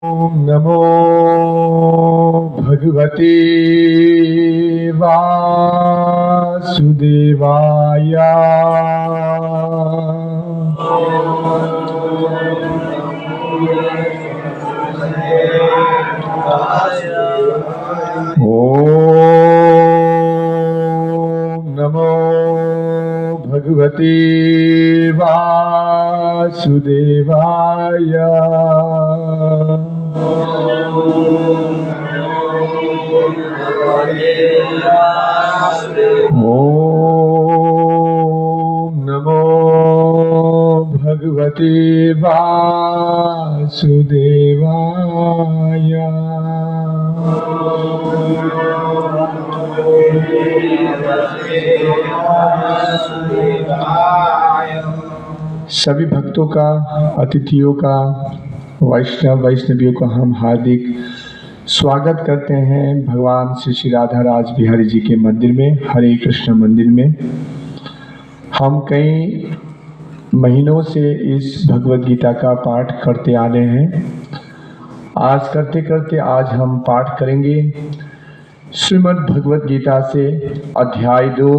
ओम नमो भगवते वासुदेवाय। ओम नमो भगवते वासुदेवाय। ओम नमो भगवते वासुदेवाय। सभी भक्तों का, अतिथियों का, वैष्णवियों का हम हार्दिक स्वागत करते हैं भगवान श्री श्री राधा राज बिहारी जी के मंदिर में, हरे कृष्ण मंदिर में। हम कई महीनों से इस भगवद गीता का पाठ करते आ रहे हैं। आज करते करते आज हम पाठ करेंगे श्रीमद् भगवद गीता से अध्याय 2।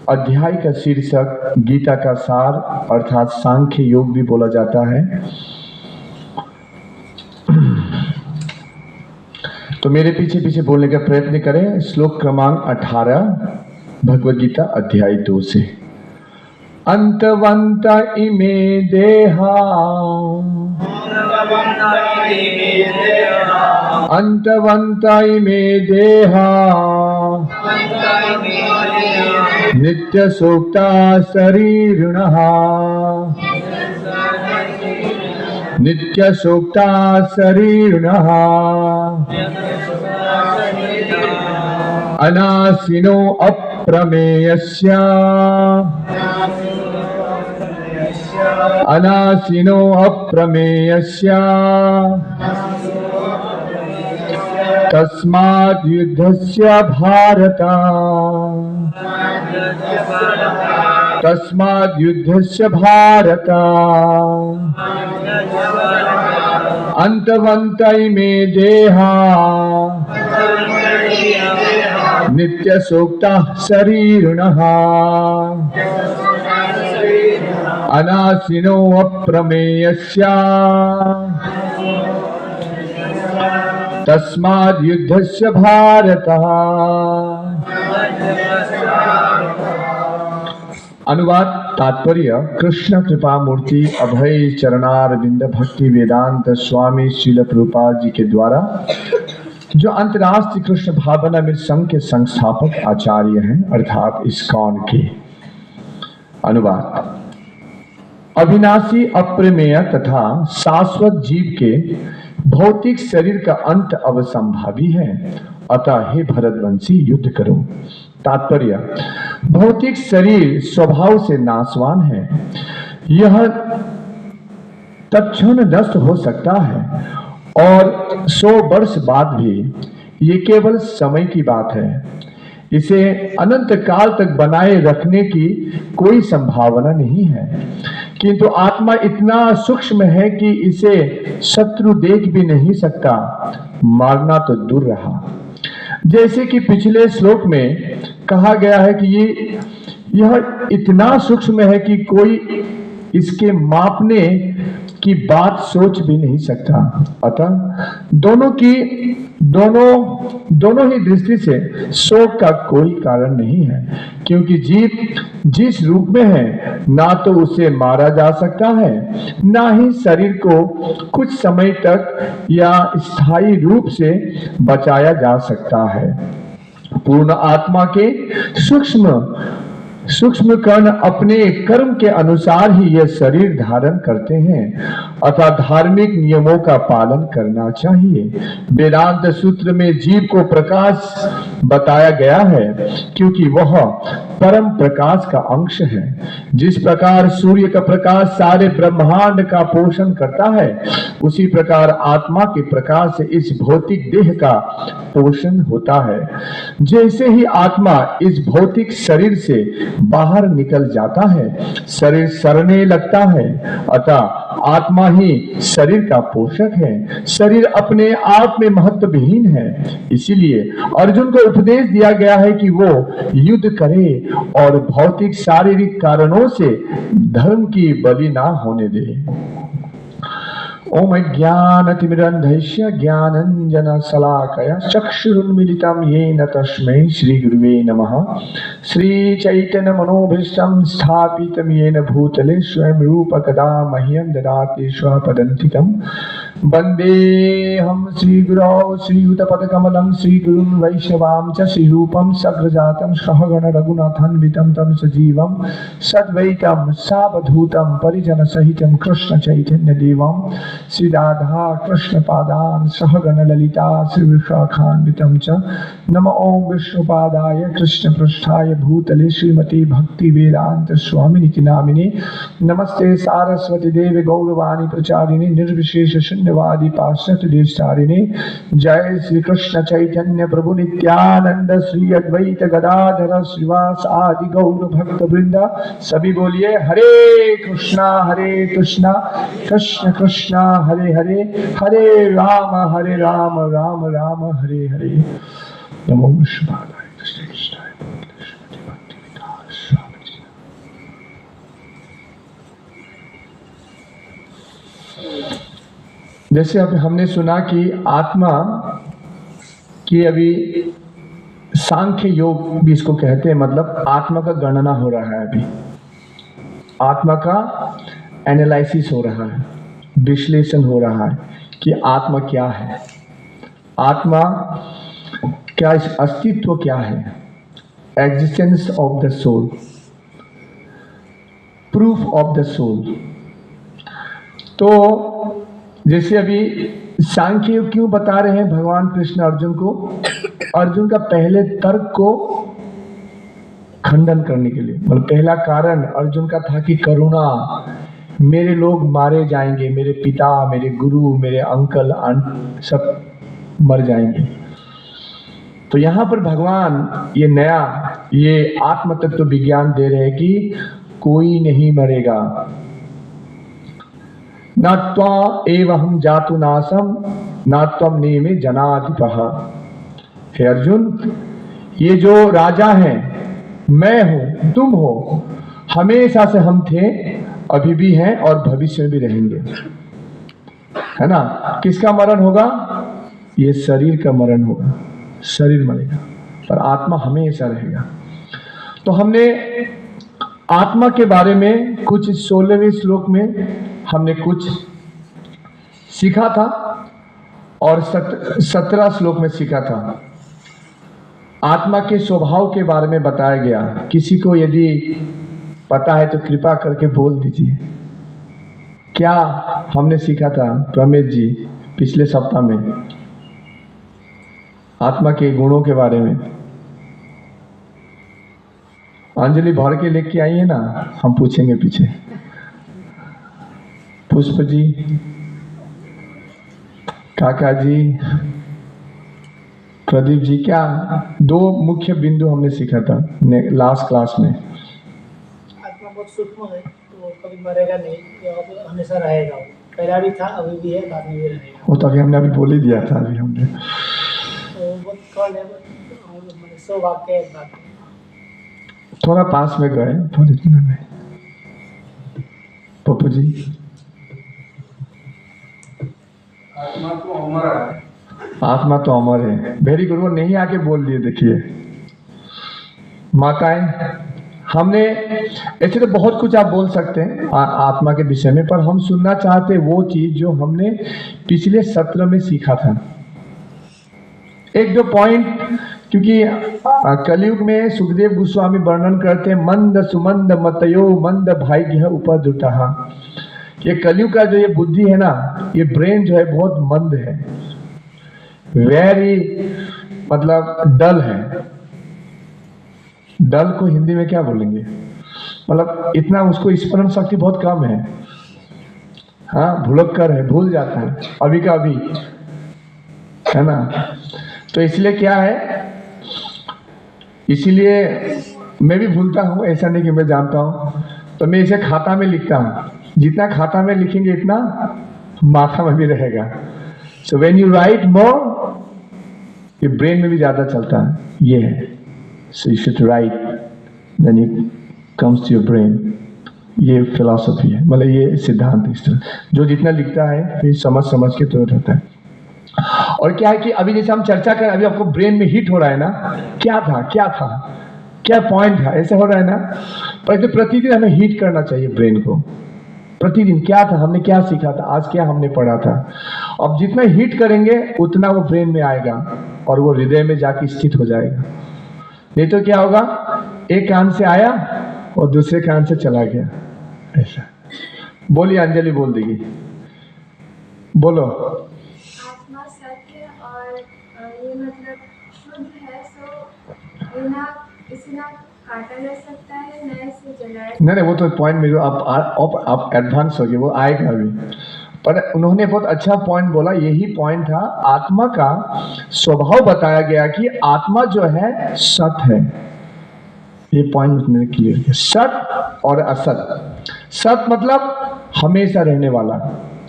अध्याय का शीर्षक गीता का सार अर्थात सांख्य योग भी बोला जाता है। तो मेरे पीछे पीछे बोलने का प्रयत्न करें। श्लोक क्रमांक 18 भगवद गीता अध्याय 2 से। अंतवंत इमे देहा अंतवंत इमे देहा नित्य सूक्ता शरीरिणः नित्य सूक्ता शरीरिणः अनासिनो अप्रमेयस्य अनासिनो अप्रमेयस्य तस्माद् युद्धस्य भारत तस्माद् युद्धस्य भारत अंतवन्त इमे देहा नित्य सूक्ता शरीरिणः अनासिनो अप्रमेयस्य तस्माद् युद्धस्य भारत। अनुवाद तात्पर्य। कृष्ण कृपा मूर्ति अभय चरणारविंद भक्ति वेदांत स्वामी श्रील प्रभुपाद जी के द्वारा, जो अंतर्राष्ट्रीय कृष्ण भावनामृत संघ के संस्थापक आचार्य हैं अर्थात इस्कॉन के। अनुवाद। अविनाशी अप्रमेय तथा शाश्वत जीव के भौतिक शरीर का अंत अवसंभावी है, अतः हे भरतवंशी युद्ध करो। तात्पर्य। भौतिक शरीर स्वभाव से नाशवान है। यह तत्क्षण नष्ट हो सकता है और 100 वर्ष बाद भी ये केवल समय की बात है। इसे अनंत काल तक बनाए रखने की कोई संभावना नहीं है, किंतु आत्मा इतना सूक्ष्म है कि इसे शत्रु देख भी नहीं सकता, मारना तो दूर रहा। जैसे कि पिछले श्लोक में कहा गया है कि यह इतना सूक्ष्म है कि कोई इसके मापने की बात सोच भी नहीं सकता। अतः दोनों ही दृष्टि से शोक का कोई कारण नहीं है, क्योंकि जीव जिस रूप में है ना तो उसे मारा जा सकता है, ना ही शरीर को कुछ समय तक या स्थायी रूप से बचाया जा सकता है। पूर्ण आत्मा के सूक्ष्म कण अपने कर्म के अनुसार ही यह शरीर धारण करते हैं, अतः धार्मिक नियमों का पालन करना चाहिए। वेदांत सूत्र में जीव को प्रकाश बताया गया है, क्योंकि वह परम प्रकाश का अंश है। जिस प्रकार सूर्य का प्रकाश सारे ब्रह्मांड का पोषण करता है, उसी प्रकार आत्मा के प्रकाश से इस भौतिक देह का पोषण होता है। जैसे ही आत्मा इस भौतिक शरीर से बाहर निकल जाता है, शरीर सड़ने लगता है, अतः आत्मा ही शरीर का पोषक है। शरीर अपने आप में महत्वहीन है। इसीलिए अर्जुन को उपदेश दिया गया है कि वो युद्ध करे और भौतिक शारीरिक कारणों से धर्म की बलि ना होने दे। ओम ज्ञानतिमिरन्धस्य ज्ञानञ्जनशलाकया चक्षुरुन्मीलितं येन तस्मै श्रीगुरुवे नमः। श्रीचैतन्यमनोभीष्टं स्थापितं येन भूतले स्वयं रूपकदा मह्यं ददाति स्वपदान्तिकम्। वन्देऽहं श्रीगुरौ श्रीयुतपदकमलं श्रीगुरुं वैष्णवां च श्रीरूपं सग्रजातं सहगण रघुनाथान्वितं तं सजीवं सद्वैतं सावधूतं परिजनसहितं कृष्णचैतन्यदेवं श्री राधा कृष्ण पादान सहगण ललिता श्री विशाखान्वितं च। नमो ओम विष्णुपादाय कृष्ण पृष्ठाय भूतले श्रीमती भक्ति वेदांत स्वामिनि नामिने। नमस्ते सारस्वती देवी गौरवाणी प्रचारिणे निर्विशेष शून्यवादी पाश्चात्य देशतारिणे। जय श्री कृष्ण चैतन्य प्रभु नित्यानंद श्री अद्वैत गदाधर श्रीवास आदि गौर भक्त वृंदा। सभी बोलिए हरे कृष्णा कृष्ण कृष्णा हरे हरे, हरे राम राम राम हरे हरे। नमो विष्णुपादाय कृष्ण कृष्णाय श्रीमती भक्ति विकास स्वामी जी। जैसे अब हमने सुना कि आत्मा की अभी सांख्य योग भी इसको कहते हैं, मतलब आत्मा का गणना हो रहा है। अभी आत्मा का एनालिसिस हो रहा है, विश्लेषण हो रहा है कि आत्मा क्या है, आत्मा क्या, इस अस्तित्व क्या है, existence of the soul, proof of the soul. तो जैसे अभी सांख्य योग क्यों बता रहे हैं भगवान कृष्ण अर्जुन को? अर्जुन का पहले तर्क को खंडन करने के लिए, मतलब पहला कारण अर्जुन का था कि करुणा, मेरे लोग मारे जाएंगे, मेरे पिता, मेरे गुरु, मेरे अंकल आंट सब मर जाएंगे। तो यहाँ पर भगवान ये नया ये आत्म तत्व विज्ञान दे रहे हैं कि कोई नहीं मरेगा। न त्वा एव हम जातु नासम न त्वम नेमे जनाधिपः। हे अर्जुन, ये जो राजा हैं, मैं हूं, तुम हो, हमेशा से हम थे, अभी भी हैं और भविष्य में भी रहेंगे, है ना। किसका मरण होगा? ये शरीर का मरण होगा, शरीर मरेगा पर आत्मा हमेशा रहेगा। तो हमने आत्मा के बारे में कुछ 16वें श्लोक में हमने कुछ सीखा था और 17 श्लोक में सीखा था। आत्मा के स्वभाव के बारे में बताया गया। किसी को यदि पता है तो कृपा करके बोल दीजिए। क्या हमने सीखा था प्रमेश जी पिछले सप्ताह में आत्मा के गुणों के बारे में? अंजलि भर के लेके आई है ना, हम पूछेंगे पीछे। पुष्प जी, काका जी, प्रदीप जी, क्या 2 मुख्य बिंदु हमने सीखा था लास्ट क्लास में? आत्मा बहुत सूक्ष्म है, तो कभी मरेगा नहीं, ये हमेशा रहेगा। पहला भी था, अभी भी है, बाद में भी रहेगा। वो तो अभी हमने अभी बोल ही दिया था। अभी हमने तो बहुत कौन है, मैंने 100 वाक्य है बात। थोड़ा पास में गए, थोड़ी इतना में। पप्पू जी, आत्मा तो अमर है। आत्मा तो अमर है। वेरी गुड, वो नहीं आके बोल दिए। देखिए माताएं, हमने ऐसे तो बहुत कुछ आप बोल सकते हैं आत्मा के विषय में, पर हम सुनना चाहते वो चीज जो हमने पिछले सत्र में सीखा था। 1-2 पॉइंट, क्योंकि कलयुग में सुखदेव गोस्वामी वर्णन करते हैं मंद सुमंद मतयो मंद भाग्य उपद्रुतः। ये कलयुग का जो ये बुद्धि है ना, ये ब्रेन जो है बहुत मंद है, वेरी मतलब डल है। डल को हिंदी में क्या बोलेंगे? मतलब इतना उसको स्मरण शक्ति बहुत कम है। हाँ, भुलक्कर है, भूल जाता है अभी का अभी, है ना। तो इसलिए क्या है, इसीलिए मैं भी भूलता हूँ, ऐसा नहीं कि मैं जानता हूँ। तो मैं इसे खाता में लिखता हूँ, जितना खाता में लिखेंगे इतना माथा में भी रहेगा। So when you write more, ये ब्रेन में भी ज्यादा चलता है, ये है। So you should write, then it comes to your brain. ये फिलॉसफी है, मतलब ये सिद्धांत इस तरह, जो जितना लिखता है फिर समझ समझ के तो रहता है। और क्या है कि अभी जैसे हम चर्चा कर, अभी आपको ब्रेन में हिट हो रहा है ना, क्या था क्या पॉइंट था, ऐसे हो रहा है ना। पर तो प्रतिदिन हमें हिट करना चाहिए ब्रेन को। प्रतिदिन क्या था, हमने क्या सीखा था, आज क्या हमने पढ़ा था। अब जितना हिट करेंगे उतना वो ब्रेन में आएगा और वो हृदय में जाके स्थित हो जाएगा। नहीं तो क्या होगा, एक कान से आया और दूसरे कान से चला गया, ऐसा। बोलिए, अंजलि बोल देगी, बोलो। आत्मा सत्य और ये मतलब शुद्ध है, सो इसे ना काटा जा सकता है, ना इसे जलाया। नहीं, वो तो पॉइंट में जो आप एडवांस हो गए, वो आएगा अभी। पर उन्होंने बहुत अच्छा पॉइंट बोला, यही पॉइंट था। आत्मा का स्वभाव बताया गया कि आत्मा जो है सत है। ये पॉइंट उसने क्लियर किया, सत और असत। सत मतलब हमेशा रहने वाला,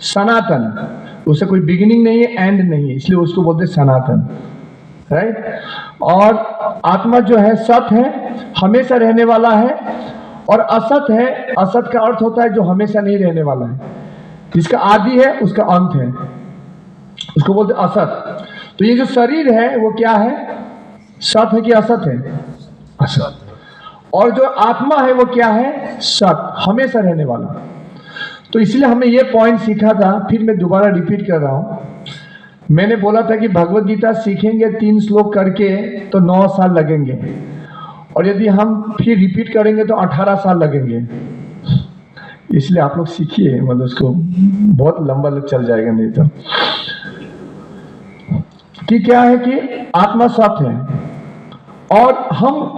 सनातन, उसे कोई बिगिनिंग नहीं है, एंड नहीं है, इसलिए उसको बोलते सनातन, राइट। और आत्मा जो है सत है, हमेशा रहने वाला है। और असत है, असत का अर्थ होता है जो हमेशा नहीं रहने वाला है, जिसका आदि है उसका अंत है, उसको बोलते असत। तो ये जो शरीर है वो क्या है, सत है कि असत है? असत। और जो आत्मा है वो क्या है, सत, हमेशा रहने वाला। तो इसलिए हमने ये पॉइंट सीखा था, फिर मैं दोबारा रिपीट कर रहा हूं। मैंने बोला था कि भगवत गीता सीखेंगे 3 श्लोक करके तो 9 साल लगेंगे, और यदि हम फिर रिपीट करेंगे तो 18 साल लगेंगे। इसलिए आप लोग सीखिए, मतलब उसको बहुत लंबा चल जाएगा नहीं तो। कि क्या है कि आत्मा सत है, और हम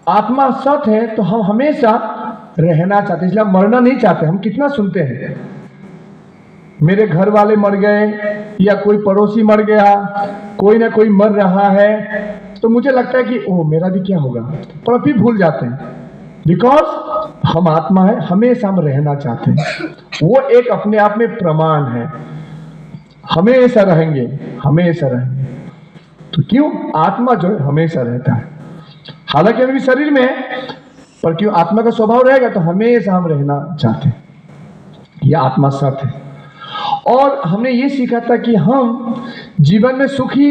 आत्मा सत है तो हम हमेशा रहना चाहते, इसलिए हम मरना नहीं चाहते। हम कितना सुनते हैं, मेरे घर वाले मर गए या कोई पड़ोसी मर गया, कोई ना कोई मर रहा है, तो मुझे लगता है कि ओह मेरा भी क्या होगा, पर फिर भूल जाते हैं। बिकॉज हम आत्मा है, हमेशा हम रहना चाहते हैं। वो एक अपने आप में प्रमाण है, हमेशा रहेंगे, हमेशा रहेंगे। तो क्यों, आत्मा जो है हमेशा रहता है, हालांकि अभी शरीर में है, पर क्यों आत्मा का स्वभाव रहेगा तो हमेशा हम रहना चाहते हैं। यह आत्मा सत्य है। और हमने ये सीखा था कि हम जीवन में सुखी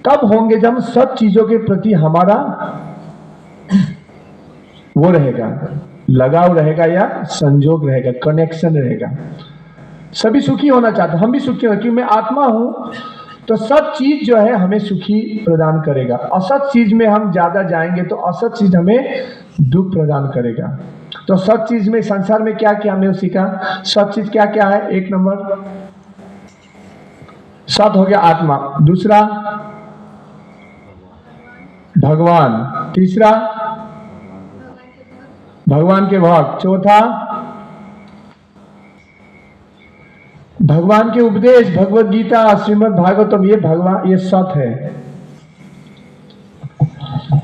तब होंगे जब सब चीजों के प्रति हमारा वो रहेगा, लगाव रहेगा या संजोग रहेगा, कनेक्शन रहेगा। सभी सुखी होना चाहते, हम भी सुखी हो, क्योंकि मैं आत्मा हूं तो सब चीज जो है हमें सुखी प्रदान करेगा। असत चीज में हम ज्यादा जाएंगे तो असत चीज हमें दुख प्रदान करेगा। तो सत चीज में, संसार में क्या क्या हमने सीखा, सत चीज क्या क्या है? 1 नंबर सत हो गया आत्मा, दूसरा भगवान, तीसरा भगवान के भक्त, चौथा भगवान के उपदेश, भगवत गीता, श्रीमद् भागवतम, ये भगवान, ये सत है।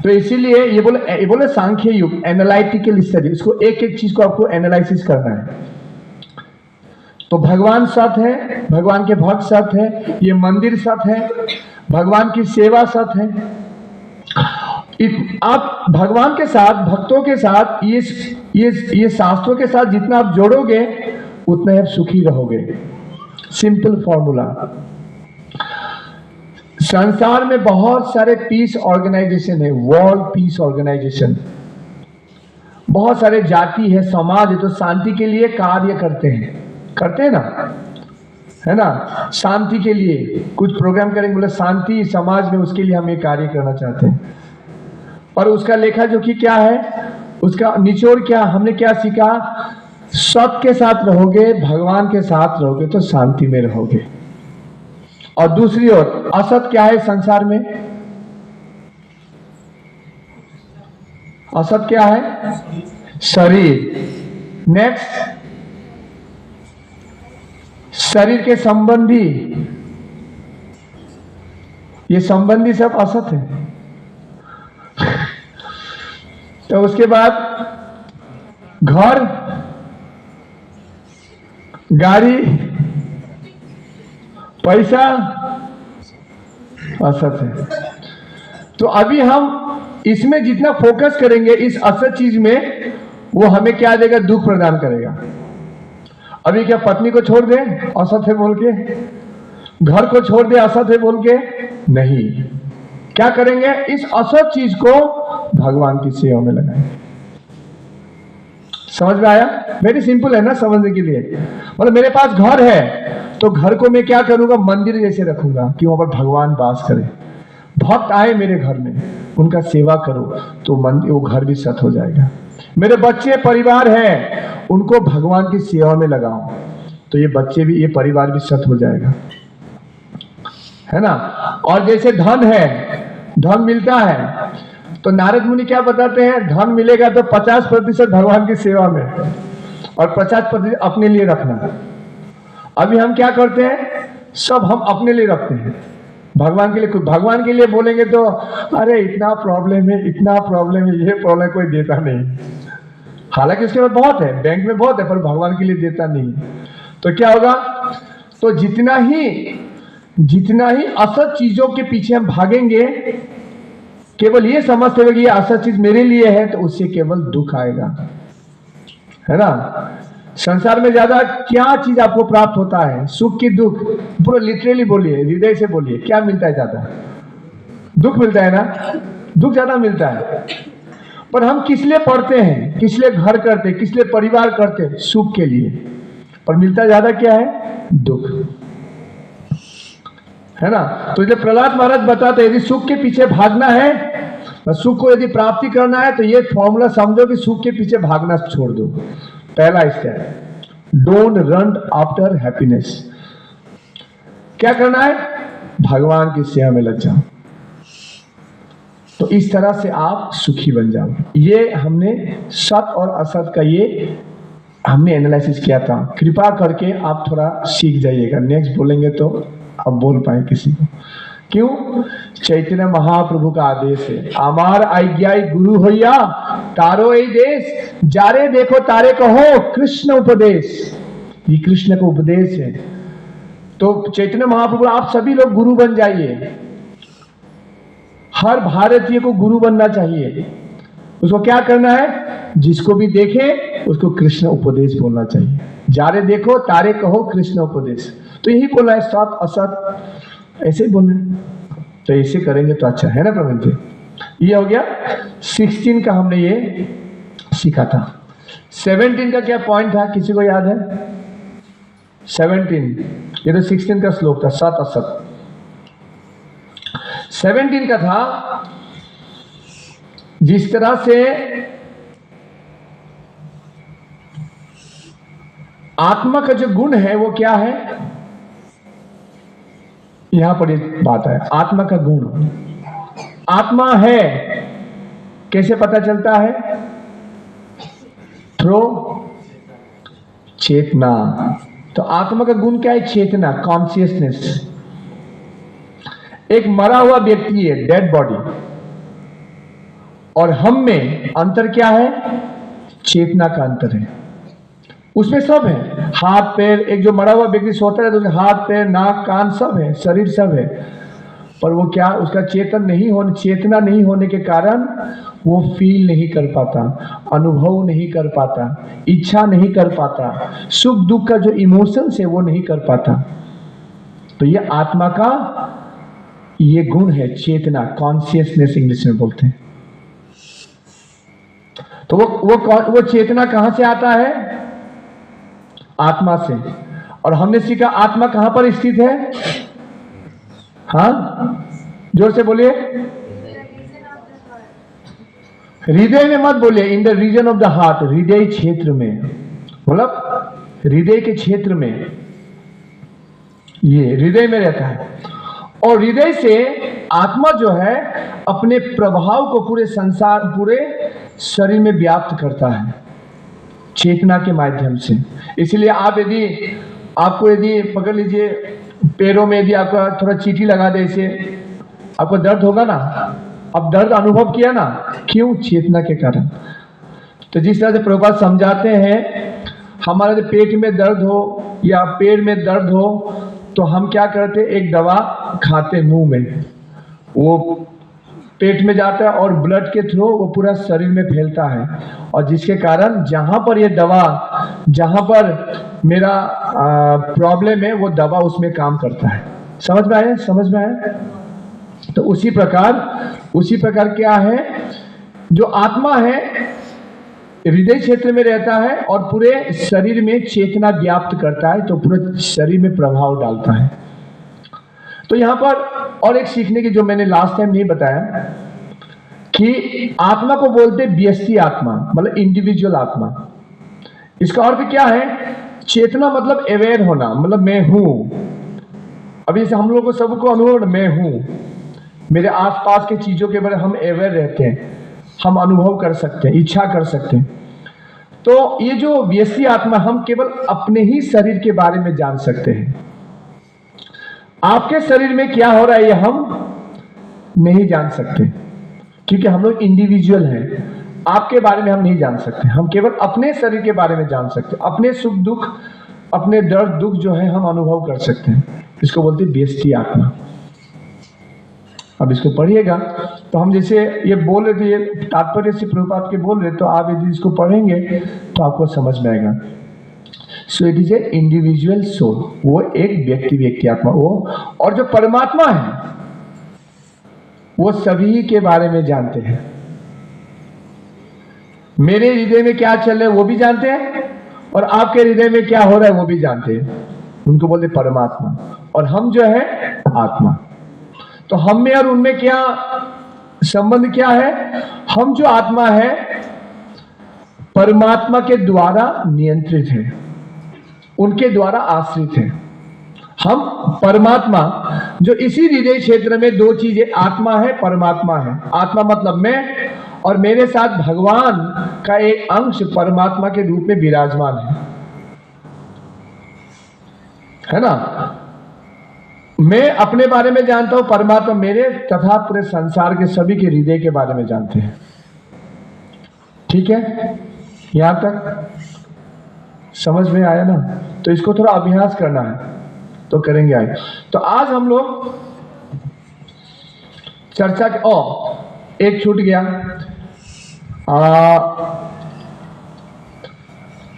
तो इसीलिए ये बोले सांख्य युग, एनालिटिकल स्टडी, इसको एक एक चीज को आपको एनालिसिस करना है। तो भगवान सत है, भगवान के भक्त सत है, ये मंदिर सत है, भगवान की सेवा सत है। आप भगवान के साथ, भक्तों के साथ, ये शास्त्रों के साथ जितना आप जोड़ोगे उतना आप सुखी रहोगे। Simple formula. संसार में बहुत सारे पीस ऑर्गेनाइजेशन है, वर्ल्ड पीस ऑर्गेनाइजेशन, बहुत सारे जाति है, समाज है, तो शांति के लिए कार्य करते हैं ना, है ना। शांति के लिए कुछ प्रोग्राम करेंगे, बोले शांति समाज में, उसके लिए हम ये कार्य करना चाहते हैं। और उसका लेखा जोखी क्या है, उसका निचोड़ क्या, हमने क्या सीखा, सत के साथ रहोगे, भगवान के साथ रहोगे तो शांति में रहोगे। और दूसरी ओर असत क्या है संसार में? असत क्या है? शरीर। नेक्स्ट, शरीर के संबंधी, ये संबंधी सब असत है। तो उसके बाद घर, गाड़ी, पैसा असत है। तो अभी हम इसमें जितना फोकस करेंगे इस असत चीज में, वो हमें क्या देगा? दुख प्रदान करेगा। अभी क्या पत्नी को छोड़ दे असत है बोल के? घर को छोड़ दे असत है बोल के? नहीं। क्या करेंगे? इस असत चीज को भगवान की सेवा में लगाएंगे। समझ में आया? वेरी सिंपल है ना समझने के लिए। मतलब मेरे पास घर है तो घर को मैं क्या करूंगा? मंदिर जैसे रखूंगा कि वहां पर भगवान वास करे। भक्त आए मेरे घर में, उनका सेवा करो तो मंदिर, वो घर भी सत हो जाएगा। मेरे बच्चे परिवार है, उनको भगवान की सेवा में लगाओ तो ये बच्चे भी, ये परिवार भी सत हो जाएगा, है ना। और जैसे धन है, धन मिलता है तो नारद मुनि क्या बताते हैं? धन मिलेगा तो 50% भगवान की सेवा में और 50% अपने लिए रखना। अभी हम क्या करते हैं? सब हम अपने लिए रखते हैं, भगवान के लिए। भगवान के लिए बोलेंगे तो अरे इतना प्रॉब्लम है, इतना प्रॉब्लम है, ये प्रॉब्लम कोई देता नहीं। हालांकि उसके बाद बहुत है, बैंक में बहुत है, पर भगवान के लिए देता नहीं। तो क्या होगा? तो जितना ही असत चीजों के पीछे हम भागेंगे, केवल ये समझते हुए कि ये असत चीज मेरे लिए है, तो उससे केवल दुख आएगा, है ना। संसार में ज्यादा क्या चीज आपको प्राप्त होता है? सुख की दुख? पूरा लिटरली बोलिए, हृदय से बोलिए, क्या मिलता है ज्यादा? दुख मिलता है ना, दुख ज्यादा मिलता है। पर हम किस लिए पढ़ते हैं, किस लिए घर करते हैं, किस लिए परिवार करते हैं? सुख के लिए। पर मिलता ज्यादा क्या है? दुख, है ना। तो जब प्रहलाद महाराज बताते यदि सुख के पीछे भागना है, सुख को यदि प्राप्ति करना है, तो ये फॉर्मूला समझो कि सुख के पीछे भागना छोड़ दो। पहला step, don't run after happiness. क्या करना है? भगवान की सेवा में लग जाओ, तो इस तरह से आप सुखी बन जाओ। ये हमने सत और असत का ये हमने एनालिसिस किया था। कृपा करके आप थोड़ा सीख जाइएगा, नेक्स्ट बोलेंगे तो आप बोल पाए किसी को। क्यों? चैतन्य महाप्रभु का आदेश है, आमार आज्ञा गुरु होइया तारो ए देश, जारे देखो तारे कहो कृष्ण उपदेश। ये कृष्ण का उपदेश है। तो चैतन्य महाप्रभु, आप सभी लोग गुरु बन जाइए। हर भारतीय को गुरु बनना चाहिए। उसको क्या करना है? जिसको भी देखे उसको कृष्ण उपदेश बोलना चाहिए। जारे देखो तारे कहो कृष्ण उपदेश, तो यही बोला है, सत असत ऐसे ही बोलना है। तो ऐसे करेंगे तो अच्छा है ना प्रवीण जी। ये हो गया 16 का, हमने ये सीखा था। 17 का क्या पॉइंट था, किसी को याद है? 17, ये तो 16 का श्लोक था, सत असत। 17 का था, जिस तरह से आत्मा का जो गुण है वो क्या है, यहां पर एक बात है, आत्मा का गुण। आत्मा है, कैसे पता चलता है? थ्रो चेतना। तो आत्मा का गुण क्या है? चेतना, कॉन्शियसनेस। एक मरा हुआ व्यक्ति है, डेड बॉडी, और हम में अंतर क्या है? चेतना का अंतर है। उसमें सब है, हाथ पैर, एक जो मरा हुआ व्यक्ति सोता है तो उसके हाथ पैर नाक कान सब है, शरीर सब है, पर वो क्या, उसका चेतना नहीं होने के कारण वो फील नहीं कर पाता, अनुभव नहीं कर पाता, इच्छा नहीं कर पाता, सुख दुख का जो इमोशंस है वो नहीं कर पाता। तो ये आत्मा का ये गुण है, चेतना, कॉन्शियसनेस इंग्लिश में बोलते हैं। तो वो चेतना कहां से आता है? आत्मा से। और हमने सीखा आत्मा कहां पर स्थित है? हाँ, जोर से बोलिए। हृदय में मत बोलिए, in the region of the heart, हृदय क्षेत्र में, मतलब हृदय के क्षेत्र में। ये हृदय में रहता है, और हृदय से आत्मा जो है अपने प्रभाव को पूरे संसार, पूरे शरीर में व्याप्त करता है चेतना के माध्यम से। इसलिए आप यदि पकड़ लीजिए, पैरों में यदि आपका थोड़ा चींटी लगा दे, इसे आपको दर्द होगा ना। अब दर्द अनुभव किया ना, क्यों? चेतना के कारण। तो जिस तरह से प्रभुपाद समझाते हैं, हमारे जो पेट में दर्द हो या पैर में दर्द हो तो हम क्या करते? एक दवा खाते मुंह में, वो पेट में जाता है और ब्लड के थ्रू वो पूरा शरीर में फैलता है, और जिसके कारण जहां पर ये दवा, जहां पर मेरा प्रॉब्लम है, वो दवा उसमें काम करता है। समझ में आया? समझ में आया? तो उसी प्रकार क्या है, जो आत्मा है हृदय क्षेत्र में रहता है और पूरे शरीर में चेतना व्याप्त करता है, तो पूरे शरीर में प्रभाव डालता है। तो यहाँ पर और एक सीखने की, जो मैंने लास्ट टाइम नहीं बताया, कि आत्मा को बोलते व्यष्टि आत्मा, मतलब इंडिविजुअल आत्मा। इसका अर्थ क्या है? चेतना मतलब अवेयर होना, मतलब मैं हूं। अभी से हम लोग को सबको अनुभव, मैं हूं, मेरे आसपास के चीजों के बारे में हम अवेयर रहते हैं, हम अनुभव कर सकते हैं, इच्छा कर सकते हैं। तो ये जो व्यष्टि आत्मा, हम केवल अपने ही शरीर के बारे में जान सकते हैं। आपके शरीर में क्या हो रहा है ये हम नहीं जान सकते, क्योंकि हम लोग इंडिविजुअल हैं। आपके बारे में हम नहीं जान सकते, हम केवल अपने शरीर के बारे में जान सकते हैं। अपने सुख दुख, अपने दर्द दुख जो है हम अनुभव कर सकते हैं। इसको बोलते हैं व्यष्टि आत्मा। अब इसको पढ़िएगा, तो हम जैसे ये बोल रहे थे, ये तात्पर्य से प्रभुपाद के बोल रहे, तो आप यदि इसको पढ़ेंगे तो आपको समझ में आएगा। So it is a individual soul, वो एक व्यक्ति आत्मा, वो, और जो परमात्मा है वो सभी के बारे में जानते हैं। मेरे हृदय में क्या चल रहा है वो भी जानते हैं, और आपके हृदय में क्या हो रहा है वो भी जानते हैं। उनको बोलते परमात्मा, और हम जो है आत्मा। तो हम में और उनमें क्या संबंध क्या है? हम जो आत्मा है परमात्मा के द्वारा नियंत्रित है, उनके द्वारा आश्रित है। हम परमात्मा, जो इसी हृदय क्षेत्र में दो चीजें, आत्मा है, परमात्मा है। आत्मा मतलब मैं, और मेरे साथ भगवान का एक अंश परमात्मा के रूप में विराजमान है ना। मैं अपने बारे में जानता हूं, परमात्मा मेरे तथा पूरे संसार के सभी के हृदय के बारे में जानते हैं। ठीक है, यहां तक समझ में आया ना? तो इसको थोड़ा अभ्यास करना है, तो करेंगे आगे। तो आज हम लोग चर्चा के, एक छूट गया,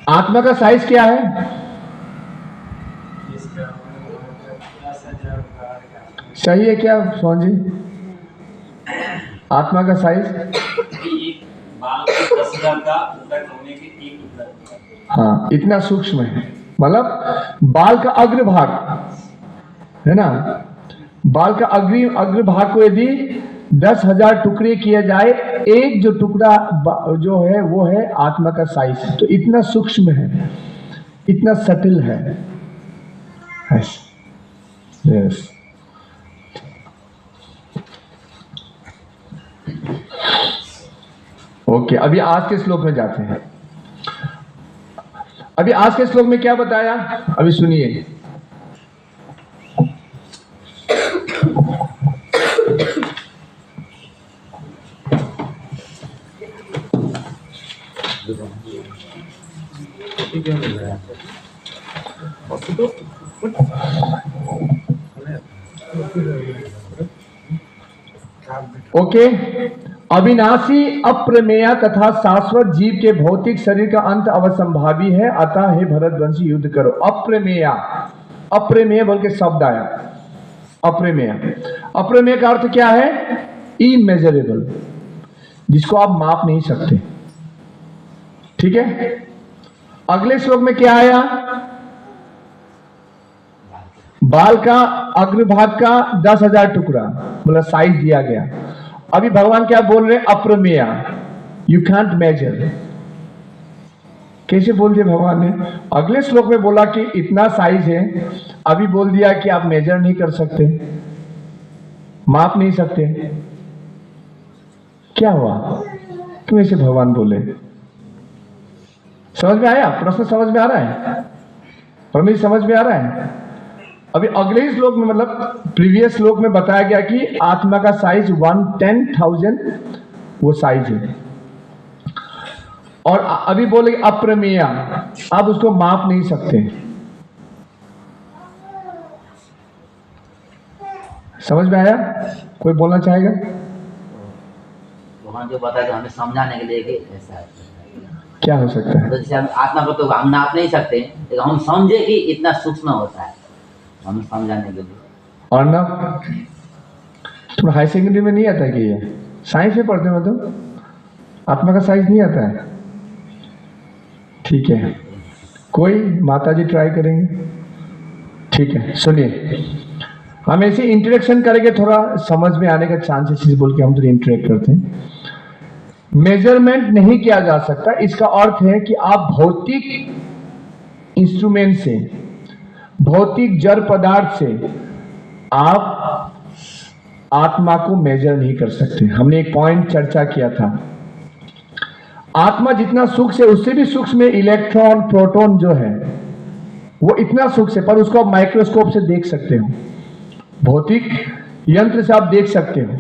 आत्मा का साइज क्या है? सही है क्या सोहन जी? आत्मा का साइज हाँ, इतना सूक्ष्म है। मतलब बाल का अग्रभाग है ना, बाल का अग्रभाग को यदि 10,000 टुकड़े किया जाए, एक जो टुकड़ा जो है वो है आत्मा का साइज। तो इतना सूक्ष्म है, इतना सटिल है। Yes, okay. अभी आज के श्लोक में जाते हैं। अभी आज के श्लोक में क्या बताया, अभी सुनिए। ओके, अविनाशी अप्रमेय तथा शाश्वत जीव के भौतिक शरीर का अंत अवसंभावी है, अतः हे भरतवंशी युद्ध करो। अप्रमेय, अप्रमेय बोल के शब्द आया। अप्रमेय, अप्रमेय का अर्थ क्या है? इमेजरेबल, जिसको आप माप नहीं सकते। ठीक है, अगले श्लोक में क्या आया? बाल का अग्रभाग का 10,000 टुकड़ा, मतलब साइज दिया गया। अभी भगवान क्या बोल रहे हैं? अप्रमेय, यू कैंट मेजर, कैसे बोल दिया भगवान ने? अगले श्लोक में बोला कि इतना साइज है, अभी बोल दिया कि आप मेजर नहीं कर सकते, माप नहीं सकते। क्या हुआ? क्यों ऐसे भगवान बोले? समझ में आया? प्रश्न समझ में आ रहा है? परमेश समझ में आ रहा है? अभी अगले ही श्लोक में, मतलब प्रीवियस श्लोक में बताया गया कि आत्मा का साइज 1/10,000 वो साइज है, और अभी बोले अप्रमेय, आप उसको माप नहीं सकते। समझ में आया? कोई बोलना चाहेगा? भगवान जो बताया तो हमें समझाने के लिए कि ऐसा है। क्या हो सकता है? तो जैसे हम आत्मा को तो हम नाप नहीं सकते, लेकिन हम समझे कि इतना सूक्ष्म होता है, हमें समझाने के लिए। और ना तुम हाई सेकेंडरी में नहीं आता कि ये साइंस में पढ़ते हो तो आत्मा का साइज नहीं आता है? ठीक है, कोई माता जी ट्राई करेंगे? ठीक है, सुनिए, हम ऐसे इंटरेक्शन करेंगे, थोड़ा समझ में आने का चांसेस बोल के हम थोड़ा इंटरेक्ट करते हैं। मेजरमेंट नहीं किया जा सकता, इसका अर्थ है कि आप भौतिक इंस्ट्रूमेंट से, भौतिक जड़ पदार्थ से आप आत्मा को मेजर नहीं कर सकते। हमने एक पॉइंट चर्चा किया था, आत्मा जितना सूक्ष्म है उससे भी सूक्ष्म में इलेक्ट्रॉन प्रोटॉन जो है वो इतना सूक्ष्म है, पर उसको आप माइक्रोस्कोप से देख सकते हो, भौतिक यंत्र से आप देख सकते हो,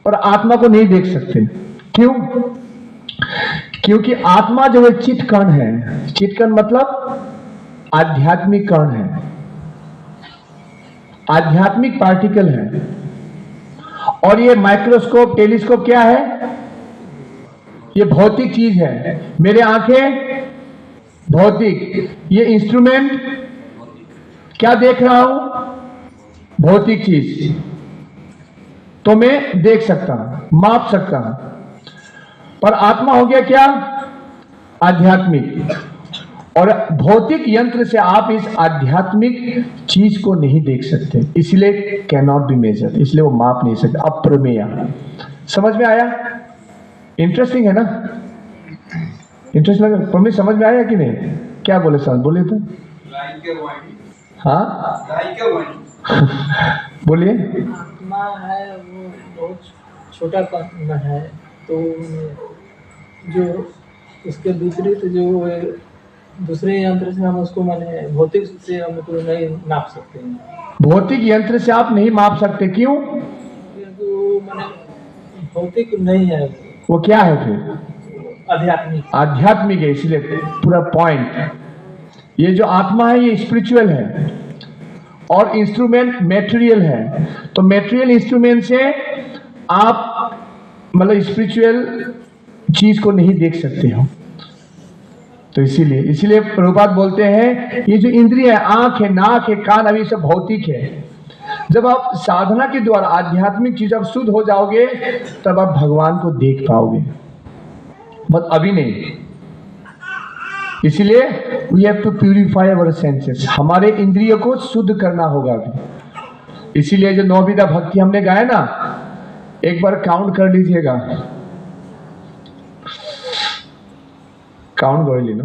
पर आत्मा को नहीं देख सकते। क्यों? क्योंकि आत्मा जो है चित्त कण है। चित्त कण मतलब आध्यात्मिक कण है, आध्यात्मिक पार्टिकल है। और ये माइक्रोस्कोप, टेलीस्कोप क्या है? ये भौतिक चीज है। मेरे आंखें भौतिक, ये इंस्ट्रूमेंट क्या देख रहा हूं? भौतिक चीज, तो मैं देख सकता हूं, माप सकता हूं। पर आत्मा हो गया क्या? आध्यात्मिक। और भौतिक यंत्र से आप इस आध्यात्मिक चीज को नहीं देख सकते, इसलिए कैन नॉट बी मेजर, इसलिए वो माप नहीं सकते, अप्रमेय। समझ में आया? इंटरेस्टिंग है ना? इंटरेस्ट लगा? परमेश समझ में आया कि नहीं? क्या बोले सर? बोले तो हाँ बोलिए। आत्मा है वो बहुत छोटा कण है, तो जो उसके विपरीत जो दूसरे यंत्र से हम उसको माने भौतिक से हम तो नहीं नाप सकते हैं। भौतिक यंत्र से आप नहीं माप सकते, क्यों? क्योंकि वो माने भौतिक नहीं है, वो क्या है फिर? आध्यात्मिक। आध्यात्मिक है, इसलिए पूरा पॉइंट। ये जो आत्मा है ये स्पिरिचुअल है और इंस्ट्रूमेंट मेटेरियल है। तो मेटेरियल इंस्ट्रूमेंट से आप मतलब स्पिरिचुअल चीज को नहीं देख सकते हो। तो इसीलिए प्रभुपाद बोलते हैं ये जो इंद्रिय है, आंख है, नाक है, कान, अभी सब भौतिक है। जब आप साधना के द्वारा आध्यात्मिक चीज आप शुद्ध हो जाओगे तब आप भगवान को देख पाओगे, बट अभी नहीं। इसलिए we have to purify our senses, हमारे इंद्रियों को शुद्ध करना होगा अभी। इसीलिए जो नौविधा भक्ति हमने गाया ना, एक बार काउंट कर लीजिएगा, काउंट कर लेना।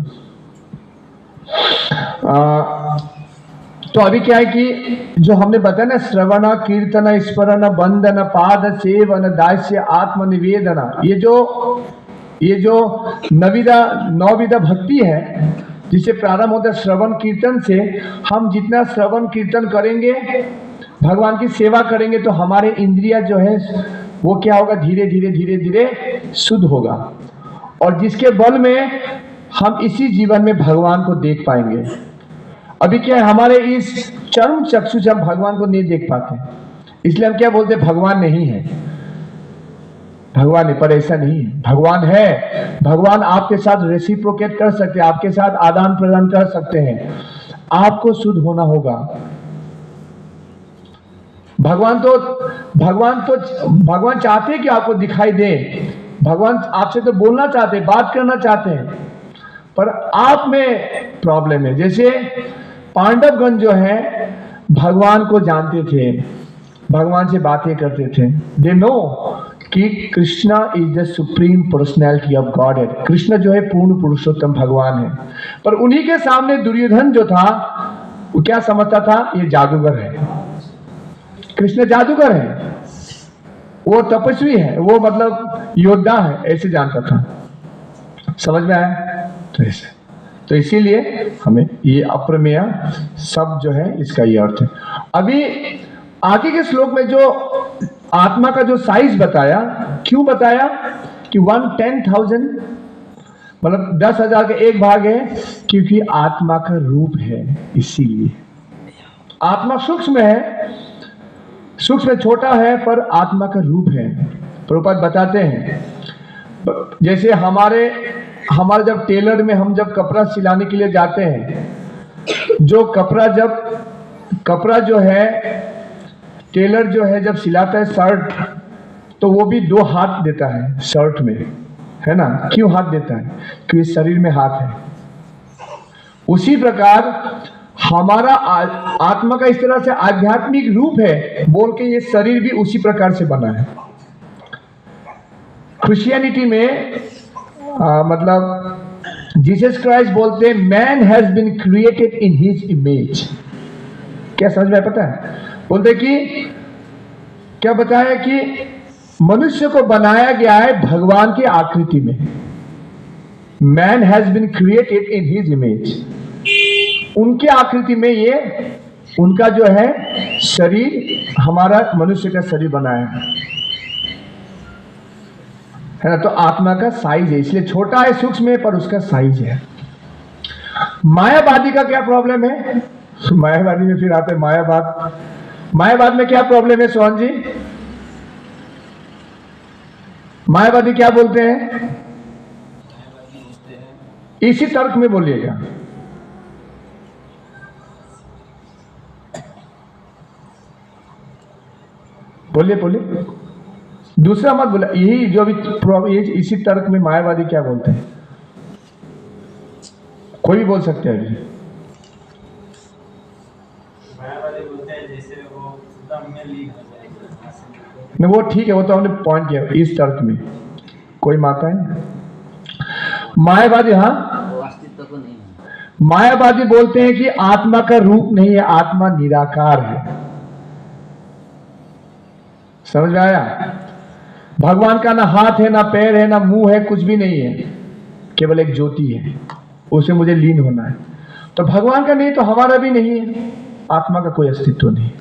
तो अभी क्या है कि जो हमने बताया ना, श्रवण, कीर्तन, स्मरण, बंदन, पाद सेवन, दास्य, आत्मनिवेदन, ये जो नौविधा भक्ति है जिसे प्रारंभ होता है श्रवण कीर्तन से। हम जितना श्रवण कीर्तन करेंगे, भगवान की सेवा करेंगे, तो हमारे इंद्रिया जो है वो क्या होगा? धीरे धीरे धीरे धीरे शुद्ध होगा, और जिसके बल में हम इसी जीवन में भगवान को देख पाएंगे। अभी क्या है, हमारे इस चर्म चक्षु से हम भगवान को नहीं देख पाते, इसलिए हम क्या बोलते हैं? भगवान नहीं है, भगवान है। पर ऐसा नहीं है, भगवान है। भगवान आपके साथ रेसिप्रोकेट कर सकते हैं, आपके साथ आदान प्रदान कर सकते हैं। आपको शुद्ध होना होगा। भगवान चाहते हैं कि आपको दिखाई दे, भगवान आपसे तो बोलना चाहते हैं, बात करना चाहते हैं, पर आप में प्रॉब्लम है। जैसे पांडवगण जो है भगवान को जानते थे, भगवान से बातें करते थे, दे नो कि Krishna is the supreme personality of God है। कृष्ण जो है पूर्ण पुरुषोत्तम भगवान है, पर उन्हीं के सामने दुर्योधन जो था वो क्या समझता था, ये जादूगर है, कृष्ण जादूगर है, वो तपस्वी है, वो मतलब योद्धा है, ऐसे जानता था। समझ में आया? तो ऐसे, तो इसीलिए हमें ये अप्रमेय शब्द जो है इसका ये अर्थ है। अभी आगे के श्लोक में जो आत्मा का जो साइज बताया, क्यों बताया कि 1/10,000 मतलब 10,000 का एक भाग है, क्योंकि आत्मा का रूप है, इसीलिए आत्मा सूक्ष्म है, सूक्ष्म छोटा है पर आत्मा का रूप है। प्रभुपाद बताते हैं जैसे हमारे जब टेलर में हम जब कपड़ा सिलाने के लिए जाते हैं, जो कपड़ा जो है टेलर जो है जब सिलाता है शर्ट, तो वो भी 2 हाथ देता है शर्ट में, है ना? क्यों हाथ देता है? क्योंकि शरीर में हाथ है। उसी प्रकार हमारा आत्मा का इस तरह से आध्यात्मिक रूप है बोल के ये शरीर भी उसी प्रकार से बना है। क्रिश्चियनिटी में मतलब जीसस क्राइस्ट बोलते हैं man has been created in his image. क्या समझ में पता है? बोलते कि क्या बताया कि मनुष्य को बनाया गया है भगवान की आकृति में। Man has been created in his image, उनकी आकृति में ये उनका जो है शरीर, हमारा मनुष्य का शरीर बनाया है ना? तो आत्मा का साइज है, इसलिए छोटा है, सूक्ष्म है, पर उसका साइज है। मायावादी का क्या प्रॉब्लम है? मायावादी में फिर आते मायावाद में क्या प्रॉब्लम है सोहन जी? मायावादी क्या बोलते हैं? इसी तर्क में बोलिएगा। बोलिए, दूसरा मत बोला, यही जो अभी इसी तर्क में मायावादी क्या बोलते हैं? कोई भी बोल सकते हैं। मायावादी बोलते हैं जैसे वो दम में लीन हो जाएगा। नहीं वो ठीक है, वो तो हमने पॉइंट किया इस तर्क में। कोई माता है मायावादी? हाँ, अस्तित्व तो नहीं है। मायावादी बोलते हैं कि आत्मा का रूप नहीं है, आत्मा निराकार है। समझ में आया? भगवान का ना हाथ है, ना पैर है, ना मुंह है, कुछ भी नहीं है, केवल एक ज्योति है, उसे मुझे लीन होना है। तो भगवान का नहीं तो हमारा भी नहीं है, आत्मा का कोई अस्तित्व नहीं।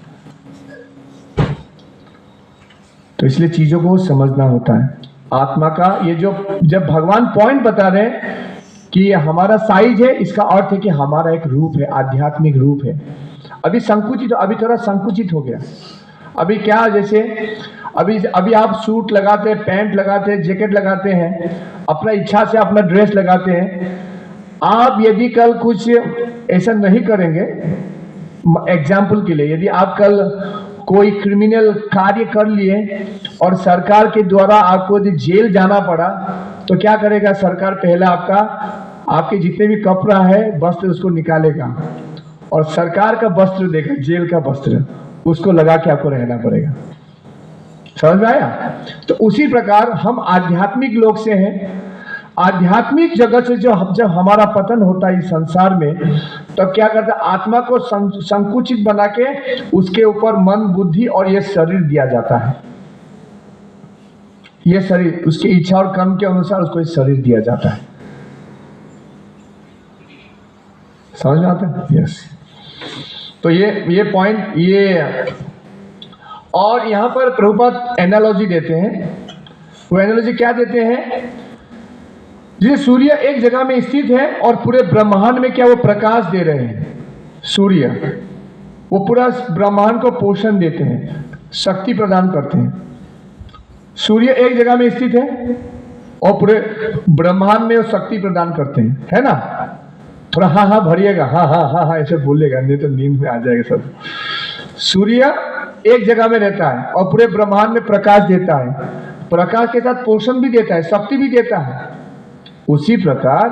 तो इसलिए चीजों को समझना होता है। आत्मा का ये जो जब भगवान पॉइंट बता रहे हैं कि हमारा साइज है, इसका अर्थ है कि हमारा एक रूप है, आध्यात्मिक रूप है। अभी संकुचित, अभी थोड़ा संकुचित हो गया। अभी क्या, जैसे अभी आप सूट लगाते हैं, पैंट लगाते हैं, जैकेट लगाते हैं, अपना इच्छा से अपना ड्रेस लगाते हैं। आप यदि कल कुछ ऐसा नहीं करेंगे, एग्जाम्पल के लिए, यदि आप कल कोई क्रिमिनल कार्य कर लिए और सरकार के द्वारा आपको यदि जेल जाना पड़ा, तो क्या करेगा सरकार? पहला आपके जितने भी कपड़ा है, वस्त्र, उसको निकालेगा और सरकार का वस्त्र देगा, जेल का वस्त्र, उसको लगा के आपको रहना पड़ेगा। समझ में आया? तो उसी प्रकार हम आध्यात्मिक लोक से हैं। आध्यात्मिक जगत से जब हमारा पतन होता है इस संसार में, तब क्या करता है? आत्मा को संकुचित बना के उसके ऊपर मन, बुद्धि और ये शरीर दिया जाता है। ये शरीर उसकी इच्छा और कर्म के अनुसार उसको इस शरीर दिया जाता है। समझ में आता है? यस। तो ये पॉइंट, ये और यहां पर प्रभुपाद एनालॉजी देते हैं। वो एनालॉजी क्या देते हैं? जैसे सूर्य एक जगह में स्थित है और पूरे ब्रह्मांड में क्या वो प्रकाश दे रहे हैं। सूर्य वो पूरा ब्रह्मांड को पोषण देते हैं, शक्ति प्रदान करते हैं। सूर्य एक जगह में स्थित है और पूरे ब्रह्मांड में वो शक्ति प्रदान करते हैं, है ना? थोड़ा हाँ हाँ भरिएगा, हाँ हाँ हाँ हाँ ऐसे बोलेगा, नहीं तो नींद में आ जाएगा सब। सूर्य एक जगह में रहता है और पूरे ब्रह्मांड में प्रकाश देता है, प्रकाश के साथ पोषण भी देता है, शक्ति भी देता है। उसी प्रकार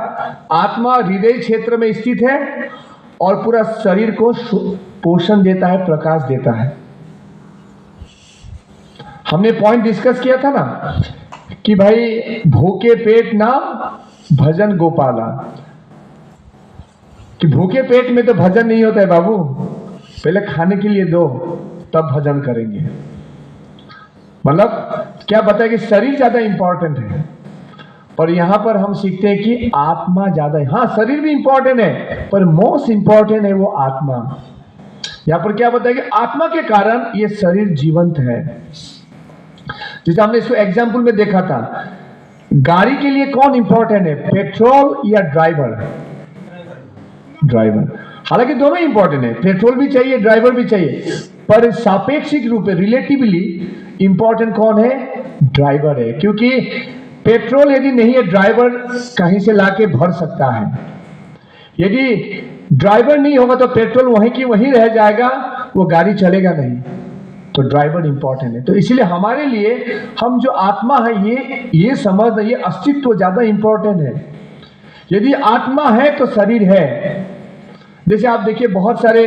आत्मा हृदय क्षेत्र में स्थित है और पूरा शरीर को पोषण देता है, प्रकाश देता है। हमने पॉइंट डिस्कस किया था ना कि भाई भूखे पेट ना भजन गोपाला, कि भूखे पेट में तो भजन नहीं होता है बाबू, पहले खाने के लिए दो तब भजन करेंगे। मतलब क्या बताया कि शरीर ज्यादा इंपॉर्टेंट है, पर यहां पर हम सीखते हैं कि आत्मा ज्यादा है। हाँ शरीर भी इंपॉर्टेंट है, पर मोस्ट इंपॉर्टेंट है वो आत्मा। यहां पर क्या बताया कि आत्मा के कारण ये शरीर जीवंत है। जैसे हमने इसको एग्जाम्पल में देखा था, गाड़ी के लिए कौन इंपॉर्टेंट है, पेट्रोल या ड्राइवर? ड्राइवर। हालांकि दोनों इंपॉर्टेंट है, पेट्रोल भी चाहिए ड्राइवर भी चाहिए, पर सापेक्षिक रूप में रिलेटिवली इंपॉर्टेंट कौन है? ड्राइवर है। क्योंकि पेट्रोल यदि नहीं है, ड्राइवर कहीं से लाके भर सकता है। यदि ड्राइवर नहीं होगा तो पेट्रोल वहीं की वहीं रह जाएगा, वो गाड़ी चलेगा नहीं। तो ड्राइवर इंपॉर्टेंट है। तो इसलिए हमारे लिए हम जो आत्मा है ये समझ, ये अस्तित्व ज्यादा इंपॉर्टेंट है। यदि आत्मा है तो शरीर है। जैसे आप देखिए बहुत सारे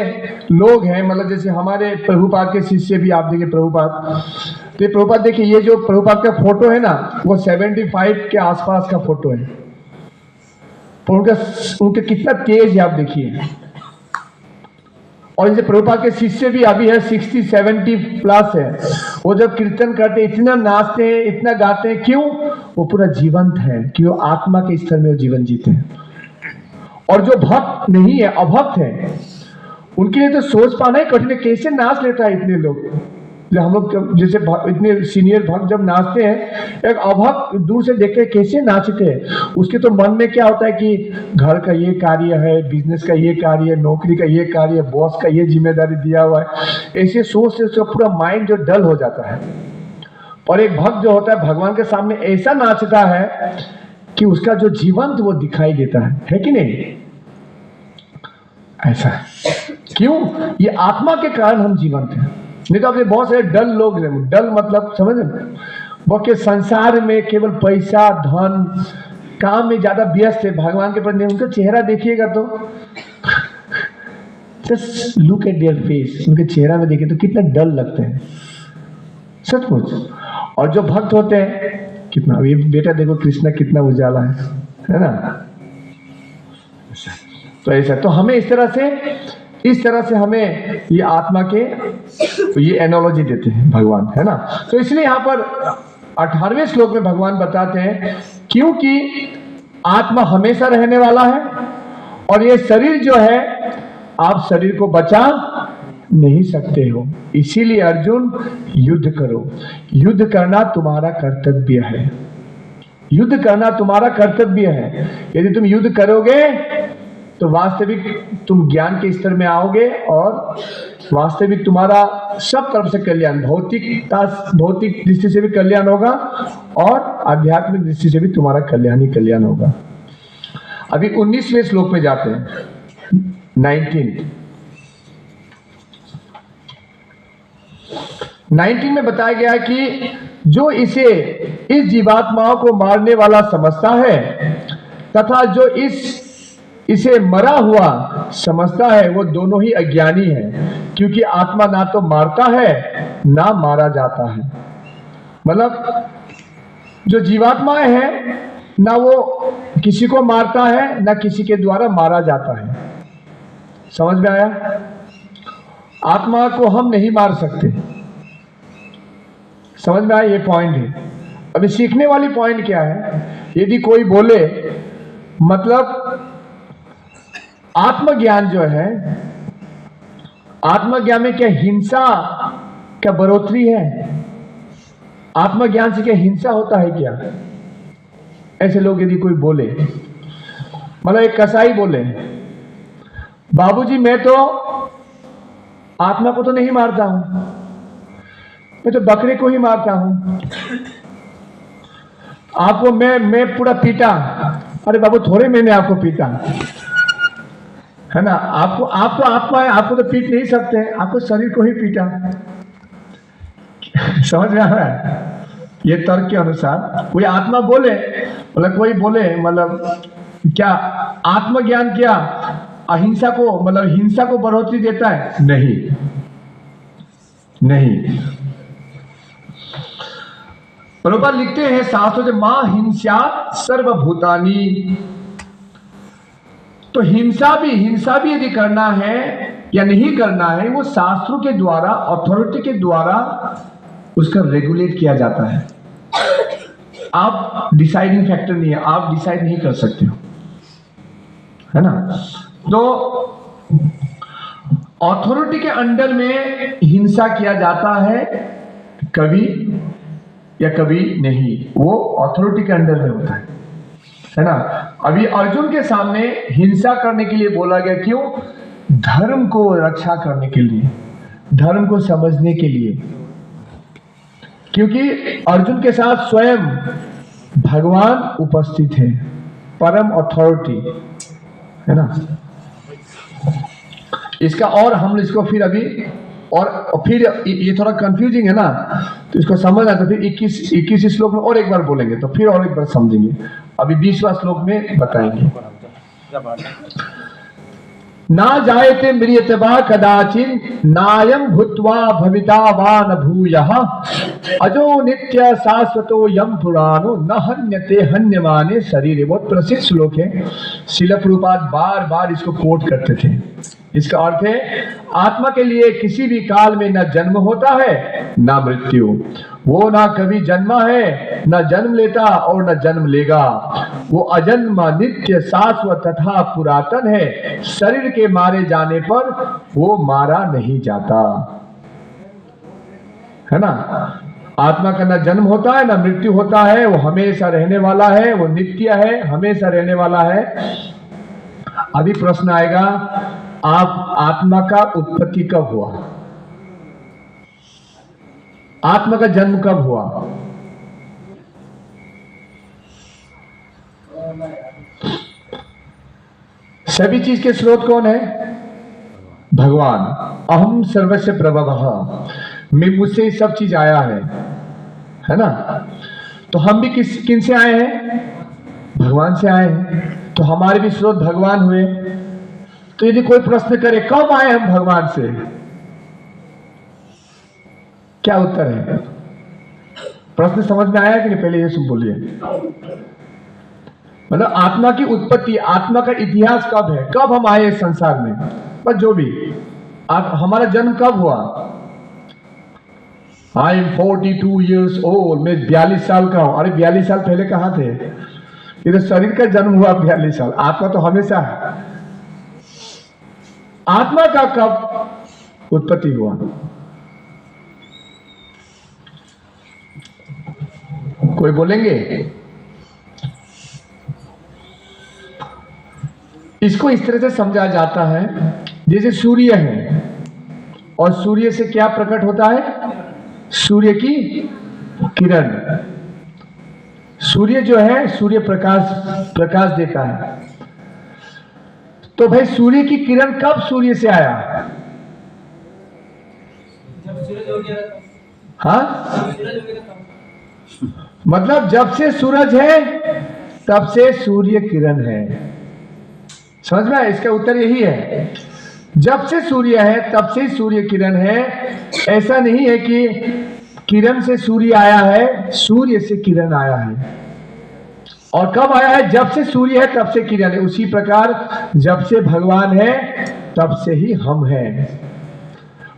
लोग हैं, मतलब जैसे हमारे प्रभुपाद के शिष्य भी, आप देखिए प्रभुपाद, तो ये प्रभुपाद देखिए, ये जो प्रभुपाद का फोटो है ना, वो 75 के आसपास का फोटो है। पर उनके कितना तेज है आप देखिए। और जैसे प्रभुपाद के शिष्य भी अभी है 60-70 प्लस है। वो जब कीर्तन करते इतना नाचते हैं, इतना गाते हैं, क्यों? वो पूरा जीवंत है, कि वो आत्मा के स्तर में वो जीवन जीते हैं। और जो भक्त नहीं है, अभक्त है, उनके लिए तो सोच पाना ही कठिन है, कैसे नाच लेता है इतने लोग। जब हम लोग जैसे इतने सीनियर भक्त जब नाचते हैं, एक अभक्त दूर से देखते हैं कैसे नाचते हैं, उसके तो मन में क्या होता है कि घर का ये कार्य है, बिजनेस का ये कार्य है, नौकरी का ये कार्य है, बॉस का ये जिम्मेदारी दिया हुआ है। ऐसे सोच से उसका पूरा माइंड जो डल हो जाता है। और एक भक्त जो होता है भगवान के सामने ऐसा नाचता है कि उसका जो जीवंत वो दिखाई देता है कि नहीं? ऐसा है। क्यों? ये आत्मा के कारण हम जीवंत हैं। नहीं तो आपने बहुत सारे डल लोग हैं, डल मतलब समझ रहे, वो के संसार में केवल पैसा धन काम में ज्यादा व्यस्त है, भगवान के प्रति उनका चेहरा देखिएगा तो just look at their face, उनके चेहरा में देखिए तो कितना डल लगते हैं सचमुच। और जो भक्त होते हैं कितना, ये बेटा देखो कृष्णा कितना उजाला है ना। तो ऐसा, तो हमें इस तरह से हमें ये आत्मा के तो ये एनालॉजी देते हैं भगवान, है ना। तो इसलिए यहाँ पर 18वें श्लोक में भगवान बताते हैं क्योंकि आत्मा हमेशा रहने वाला है और ये शरीर जो है आप शरीर को बचा नहीं सकते हो, इसीलिए अर्जुन युद्ध करो। युद्ध करना तुम्हारा कर्तव्य है, युद्ध करना तुम्हारा कर्तव्य है। यदि तुम युद्ध करोगे तो वास्तविक तुम ज्ञान के स्तर में आओगे और वास्तविक तुम्हारा सब तरफ से कल्याण, भौतिक दृष्टि से भी कल्याण होगा और आध्यात्मिक दृष्टि से भी तुम्हारा कल्याण ही कल्याण होगा। अभी 19वें श्लोक में जाते हैं, 19 में बताया गया है कि जो इस जीवात्माओं को मारने वाला समझता है तथा जो इसे मरा हुआ समझता है वो दोनों ही अज्ञानी है, क्योंकि आत्मा ना तो मारता है ना मारा जाता है। मतलब जो जीवात्माएं हैं ना वो किसी को मारता है ना किसी के द्वारा मारा जाता है। समझ में आया? आत्मा को हम नहीं मार सकते। समझ में आया? ये पॉइंट है। अभी सीखने वाली पॉइंट क्या है, यदि कोई बोले मतलब आत्मज्ञान जो है, आत्मज्ञान में क्या हिंसा क्या बढ़ोतरी है? आत्मज्ञान से क्या हिंसा होता है क्या? ऐसे लोग यदि कोई बोले, मतलब एक कसाई बोले बाबूजी मैं तो आत्मा को तो नहीं मारता हूं, मैं तो बकरे को ही मारता हूं, आपको मैं पूरा पीटा। अरे बाबू थोड़े मैंने आपको पीटा, है ना। आपको आत्मा है, आपको तो पीट नहीं सकते, आपको शरीर को ही पीटा। समझ में आ रहा है? ये तर्क के अनुसार कोई आत्मा बोले, मतलब कोई बोले मतलब क्या आत्मज्ञान क्या अहिंसा को, मतलब हिंसा को बढ़ोतरी देता है? नहीं नहीं। प्रभुपाद लिखते हैं शास्त्रों से मां हिंसा सर्वभूतानी। तो हिंसा भी यदि करना है या नहीं करना है, वो शास्त्रों के द्वारा, अथॉरिटी के द्वारा उसका रेगुलेट किया जाता है। आप डिसाइडिंग फैक्टर नहीं है, आप डिसाइड नहीं कर सकते हो, है ना। तो अथॉरिटी के अंडर में हिंसा किया जाता है कभी या कभी नहीं, वो अथॉरिटी के अंडर में होता है ना। अभी अर्जुन के सामने हिंसा करने के लिए बोला गया, क्यों? धर्म को रक्षा करने के लिए, धर्म को समझने के लिए, क्योंकि अर्जुन के साथ स्वयं भगवान उपस्थित है, परम अथॉरिटी, है ना। इसका और हम इसको फिर अभी और फिर ये थोड़ा कंफ्यूजिंग है ना, तो इसको समझना तो फिर 21 श्लोक में और एक बार बोलेंगे, तो फिर और एक बार समझेंगे। अभी 20वां श्लोक में बताएंगे। ना जायते म्रियते कदाचिन नायं भूत्वा भविता वा न भूयः अजो नित्य शाश्वतो यम पुराणो न हन्यते हन्यमाने शरीरे। बहुत प्रसिद्ध श्लोक है, श्रील प्रभुपाद बार बार इसको कोट करते थे। इसका अर्थ है आत्मा के लिए किसी भी काल में न जन्म होता है न मृत्यु, वो ना कभी जन्मा है, न जन्म लेता और न जन्म लेगा। वो अजन्मा नित्य शाश्वत तथा पुरातन है, शरीर के मारे जाने पर वो मारा नहीं जाता, है ना। आत्मा का न जन्म होता है न मृत्यु होता है, वो हमेशा रहने वाला है, वो नित्य है, हमेशा रहने वाला है। अभी प्रश्न आएगा, आप आत्मा का उत्पत्ति कब हुआ? आत्मा का जन्म कब हुआ? सभी चीज के स्रोत कौन है? भगवान। अहम सर्वस्य प्रभवः, मैं मुझसे ही सब चीज आया है ना। तो हम भी किन से आए हैं? भगवान से आए हैं, तो हमारे भी स्रोत भगवान हुए। तो यदि कोई प्रश्न करे कब आए हम भगवान से, क्या उत्तर है? प्रश्न समझ में आया कि नहीं? पहले ये सब बोलिए। मतलब आत्मा की उत्पत्ति, आत्मा का इतिहास कब है, कब हम आए इस संसार में, बस जो भी हमारा जन्म कब हुआ। आई एम 42 years old, मैं 42 साल का हूं। अरे 42 साल पहले कहां थे? ये तो शरीर का जन्म हुआ 42 साल, आत्मा तो हमेशा है। आत्मा का कब उत्पत्ति हुआ? कोई बोलेंगे? इसको इस तरह से समझा जाता है, जैसे सूर्य है और सूर्य से क्या प्रकट होता है? सूर्य की किरण। सूर्य जो है, सूर्य प्रकाश देता है। तो भाई सूर्य की किरण कब सूर्य से आया? जब सूरज हो गया। हाँ, मतलब जब से सूरज है तब से सूर्य किरण है। समझ में आया? इसका उत्तर यही है, जब से सूर्य है तब से सूर्य किरण है। ऐसा नहीं है कि किरण से सूर्य आया है, सूर्य से किरण आया है। और कब आया है? जब से सूर्य है तब से किरण है। उसी प्रकार जब से भगवान है तब से ही हम हैं।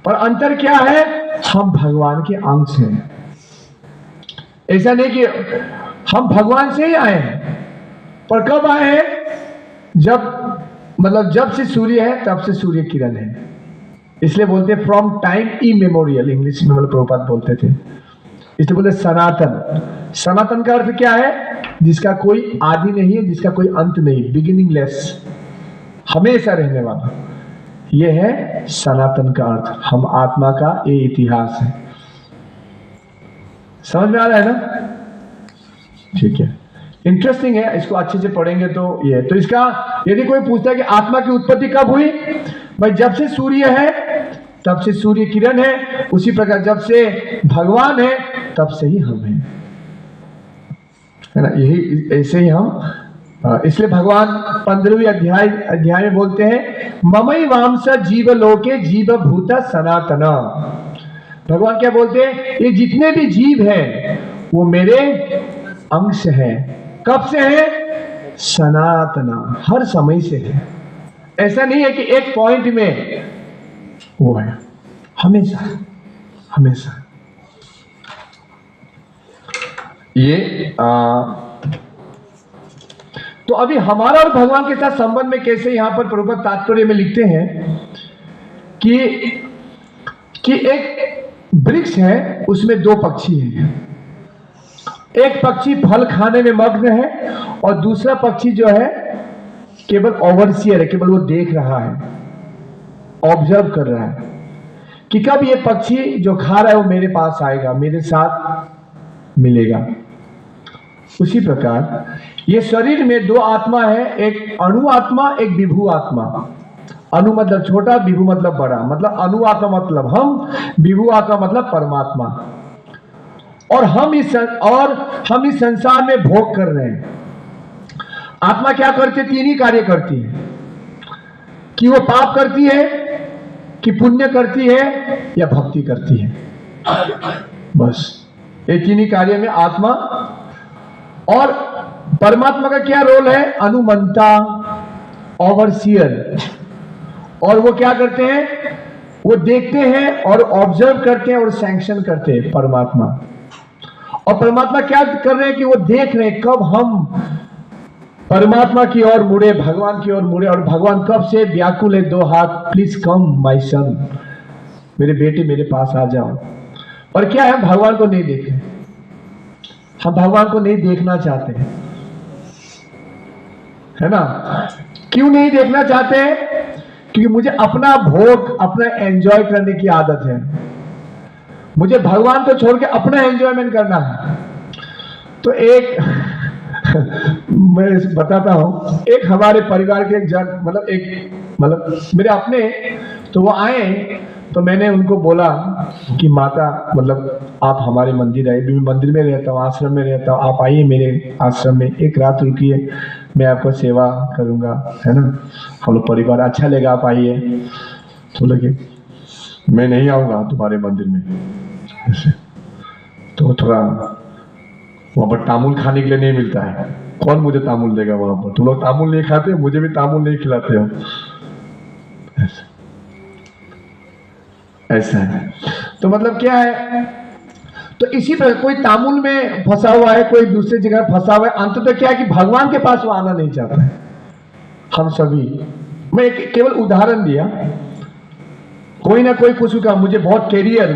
पर अंतर क्या है? हम भगवान के अंश हैं। ऐसा नहीं कि हम भगवान से ही आए हैं, पर कब आए हैं? जब से सूर्य है तब से सूर्य किरण है। इसलिए बोलते हैं फ्रॉम टाइम इमेमोरियल, इंग्लिश में मतलब प्रभुपाद बोलते थे। इसलिए बोलते सनातन। सनातन का अर्थ क्या है? जिसका कोई आदि नहीं है, जिसका कोई अंत नहीं, बिगिनिंगलेस, हमेशा रहने वाला। यह है सनातन का अर्थ। हम आत्मा का ये इतिहास है। समझ में आ रहा है ना? ठीक है, इंटरेस्टिंग है, इसको अच्छे से पढ़ेंगे तो ये। तो इसका यदि कोई पूछता है कि आत्मा की उत्पत्ति कब हुई, भाई जब से सूर्य है तब से सूर्य किरण है। उसी प्रकार जब से भगवान है तब से ही हम हैं, है ना। यही ऐसे ही हम, इसलिए भगवान 15वें अध्याय में बोलते हैं ममई वांस जीव लोके जीव भूत सनातना। भगवान क्या बोलते हैं? ये जितने भी जीव हैं वो मेरे अंश है। कब से है? सनातना, हर समय से है। ऐसा नहीं है कि एक पॉइंट में वो है, हमेशा हमेशा। ये तो अभी हमारा और भगवान के साथ संबंध में कैसे, यहां पर प्रभुपाद तात्पर्य में लिखते हैं कि एक वृक्ष है, उसमें दो पक्षी हैं। एक पक्षी फल खाने में मग्न है और दूसरा पक्षी जो है केवल ओवरसियर है, केवल वो देख रहा है, ऑब्जर्व कर रहा है कि कब ये पक्षी जो खा रहा है वो मेरे पास आएगा, मेरे साथ मिलेगा। उसी प्रकार ये शरीर में दो आत्मा है, एक अणु आत्मा, एक विभू आत्मा। अणु मतलब छोटा, विभू मतलब बड़ा। मतलब अणु आत्मा मतलब हम, विभू आत्मा मतलब परमात्मा। और हम इस संसार में भोग कर रहे हैं। आत्मा क्या करती है? तीन ही कार्य करती है, कि वो पाप करती है, कि पुण्य करती है, या भक्ति करती है। बस ये तीन ही कार्य में आत्मा। और परमात्मा का क्या रोल है? अनुमंता, ओवरसियर। और वो क्या करते हैं? वो देखते हैं और ऑब्जर्व करते हैं और सैंक्शन करते हैं, परमात्मा। और परमात्मा क्या कर रहे हैं कि वो देख रहे हैं कब हम परमात्मा की ओर मुड़े, भगवान की ओर मुड़े। और भगवान कब से व्याकुल है, दो हाथ, प्लीज कम माय सन, मेरे बेटे मेरे पास आ जाओ। और क्या है? भगवान को नहीं देख रहे, हम भगवान को नहीं देखना चाहते हैं, है ना? क्यों नहीं देखना चाहते हैं? क्योंकि मुझे अपना भोग, अपना एंजॉय करने की आदत है। मुझे भगवान को छोड़ के अपना एंजॉयमेंट करना है। तो एक मैं बताता हूं, एक हमारे परिवार के मतलब मेरे अपने, तो वो आए, तो मैंने उनको बोला कि माता, मतलब आप हमारे मंदिर आइए, मैं मंदिर में रहता हूँ, आश्रम में रहता हूँ, आप आइए मेरे आश्रम में, एक रात रुकिए, मैं आपको सेवा करूँगा, है ना? हम लोग परिवार, अच्छा लगेगा, आप आइए। तो लगे मैं नहीं आऊँगा तुम्हारे मंदिर में ऐसे। तो थोड़ा वहाँ पर तामुल खाने के लिए नहीं मिलता है, कौन मुझे तामुल देगा वहाँ पर? तुम लोग तामुल नहीं खाते, मुझे भी तामुल नहीं खिलाते हो, ऐसा है। तो मतलब क्या है? तो इसी पर कोई तामुल में फंसा हुआ है, कोई दूसरी जगह फंसा हुआ है। अंततः क्या है कि भगवान के पास वो आना नहीं चाहता है। हम सभी, मैं एक केवल उदाहरण दिया, कोई ना कोई कुछ का मुझे कैरियर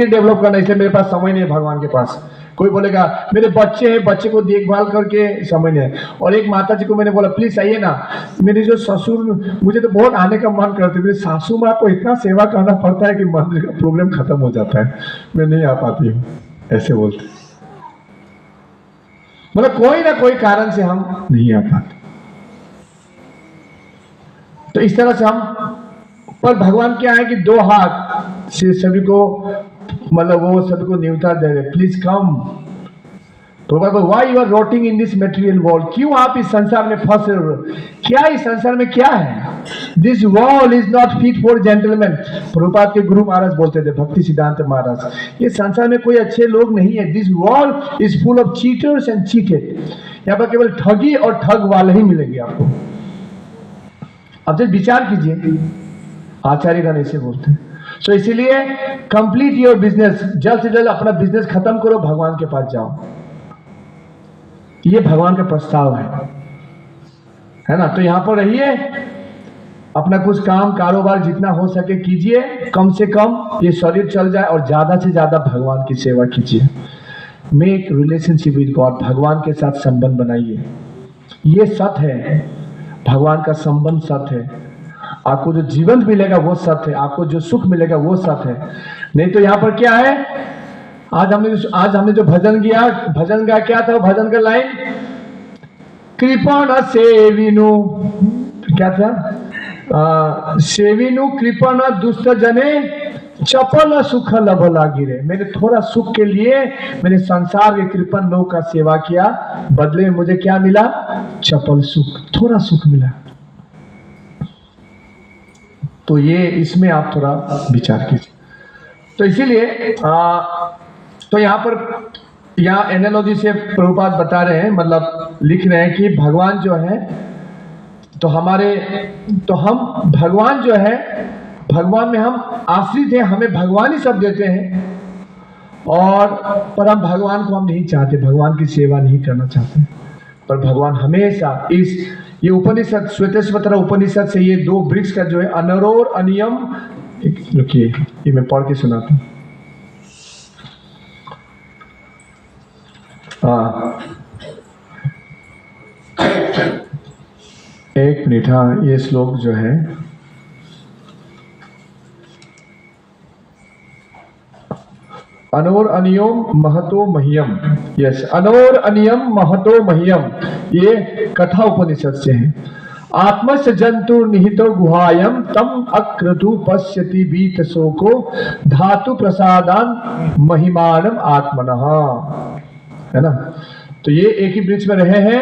डेवलप करना, इसलिए मेरे पास समय नहीं है भगवान के पास। कोई बोलेगा मेरे बच्चे हैं, बच्चे को देखभाल करके समय नहीं है। और एक माता जी को मैंने बोला प्लीज आइए ना, मेरे जो ससुर, मुझे तो बहुत आने का मन करता है, मेरी सासू माँ को इतना सेवा करना पड़ता है कि मंदिर का प्रोग्राम खत्म हो जाता है, मैं नहीं आ पाती हूँ, ऐसे बोलते। मतलब कोई ना कोई कारण से हम नहीं आ पाते। तो इस तरह से हम, पर भगवान क्या है कि दो हाथ से सभी को, मतलब वो सभी को न्योता दे रहे, प्लीज कम। तो why you are rotting in this material world, क्यों आप इस संसार में फंस रहे हो? क्या इस संसार में क्या है? This world is not fit for gentleman. Prabhupada के गुरु महाराज बोलते थे, भक्ति सिद्धांत महाराज, ये संसार में कोई अच्छे लोग नहीं है। This world is full of cheaters and cheated. यहाँ पर केवल ठगी और ठग वाले ही मिलेंगे आपको। अब जब विचार कीजिए, आचार्यगण ऐसे बोलते हैं। सो इसीलिए कंप्लीट योर बिजनेस, जल्द से जल्द अपना बिजनेस खत्म करो, भगवान के पास जाओ। ये भगवान का प्रस्ताव है ना? तो यहां पर रहिए, अपना कुछ काम कारोबार जितना हो सके कीजिए, कम से कम ये शरीर चल जाए, और ज्यादा से ज्यादा भगवान की सेवा कीजिए। मेक रिलेशनशिप विद गॉड, भगवान के साथ संबंध बनाइए। ये सत्य है, भगवान का संबंध सत्य है। आपको जो जीवन मिलेगा वो सत्य है, आपको जो सुख मिलेगा वो सत्य है। नहीं तो यहाँ पर क्या है, आज हमने जो भजन गा, क्या था वो भजन का लाइन? कृपण सेविनु, क्या था? सेविनु कृपण दुष्ट जने चपल सुख लभ लागिरे। मैंने थोड़ा सुख के लिए मैंने संसार के कृपण लोग का सेवा किया, बदले में मुझे क्या मिला? चपल सुख, थोड़ा सुख मिला। तो ये इसमें आप थोड़ा विचार कीजिए। तो इसीलिए तो यहाँ एनालॉजी से प्रभुपाद बता रहे हैं, मतलब लिख रहे हैं कि भगवान जो है तो हम भगवान जो है, भगवान में हम आश्रित हैं, हमें भगवान ही सब देते हैं, और पर हम भगवान को हम नहीं चाहते, भगवान की सेवा नहीं करना चाहते। पर भगवान हमेशा ये उपनिषद, श्वेतश्वतर उपनिषद से ये 2 वृक्ष का जो है अनरोर अनियम, रुकिए ये मैं पढ़ के सुनाता हूँ। एक मिनट, हाँ ये श्लोक जो है अनोर अनियम महतो मह्यम, यस, अनोर अनियम महतो मह्यम, ये कथा उपनिषद से है। आत्मस्य जंतु निहितो गुहायम तम अक्रतु पश्यति बीत शोको धातु प्रसादान महिमानम आत्मनः, है ना। तो ये एक ही वृक्ष में रहे हैं,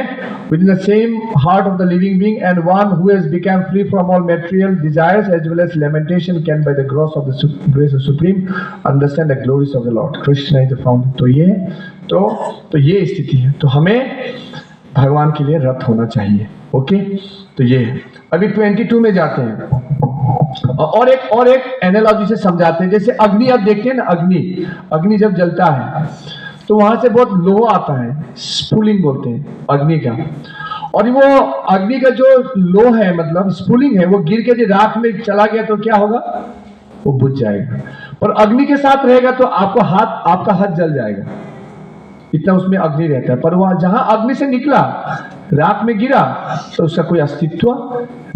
within the same heart of the living being, and one who has become free from all material desires as well as lamentation can by the grace of the grace of Supreme understand the glories of the Lord. Krishna is the founder. तो ये स्थिति है। तो हमें भगवान के लिए रत होना चाहिए। ओके, तो ये है। अभी 22 में जाते हैं और एक एनालॉजी से समझाते हैं। जैसे अग्नि, आप देखते हैं ना, अग्नि जब जलता है तो वहां से बहुत लोहा आता है, स्फुलिंग बोलते हैं अग्नि का, और वो अग्नि का जो लो है, मतलब स्फुलिंग है, वो गिर के जो राख में चला गया तो क्या होगा, वो बुझ जाएगा। और अग्नि के साथ रहेगा तो आपका हाथ जल जाएगा, इतना उसमें अग्नि रहता है। पर वह जहां अग्नि से निकला, राख में गिरा, तो उसका कोई अस्तित्व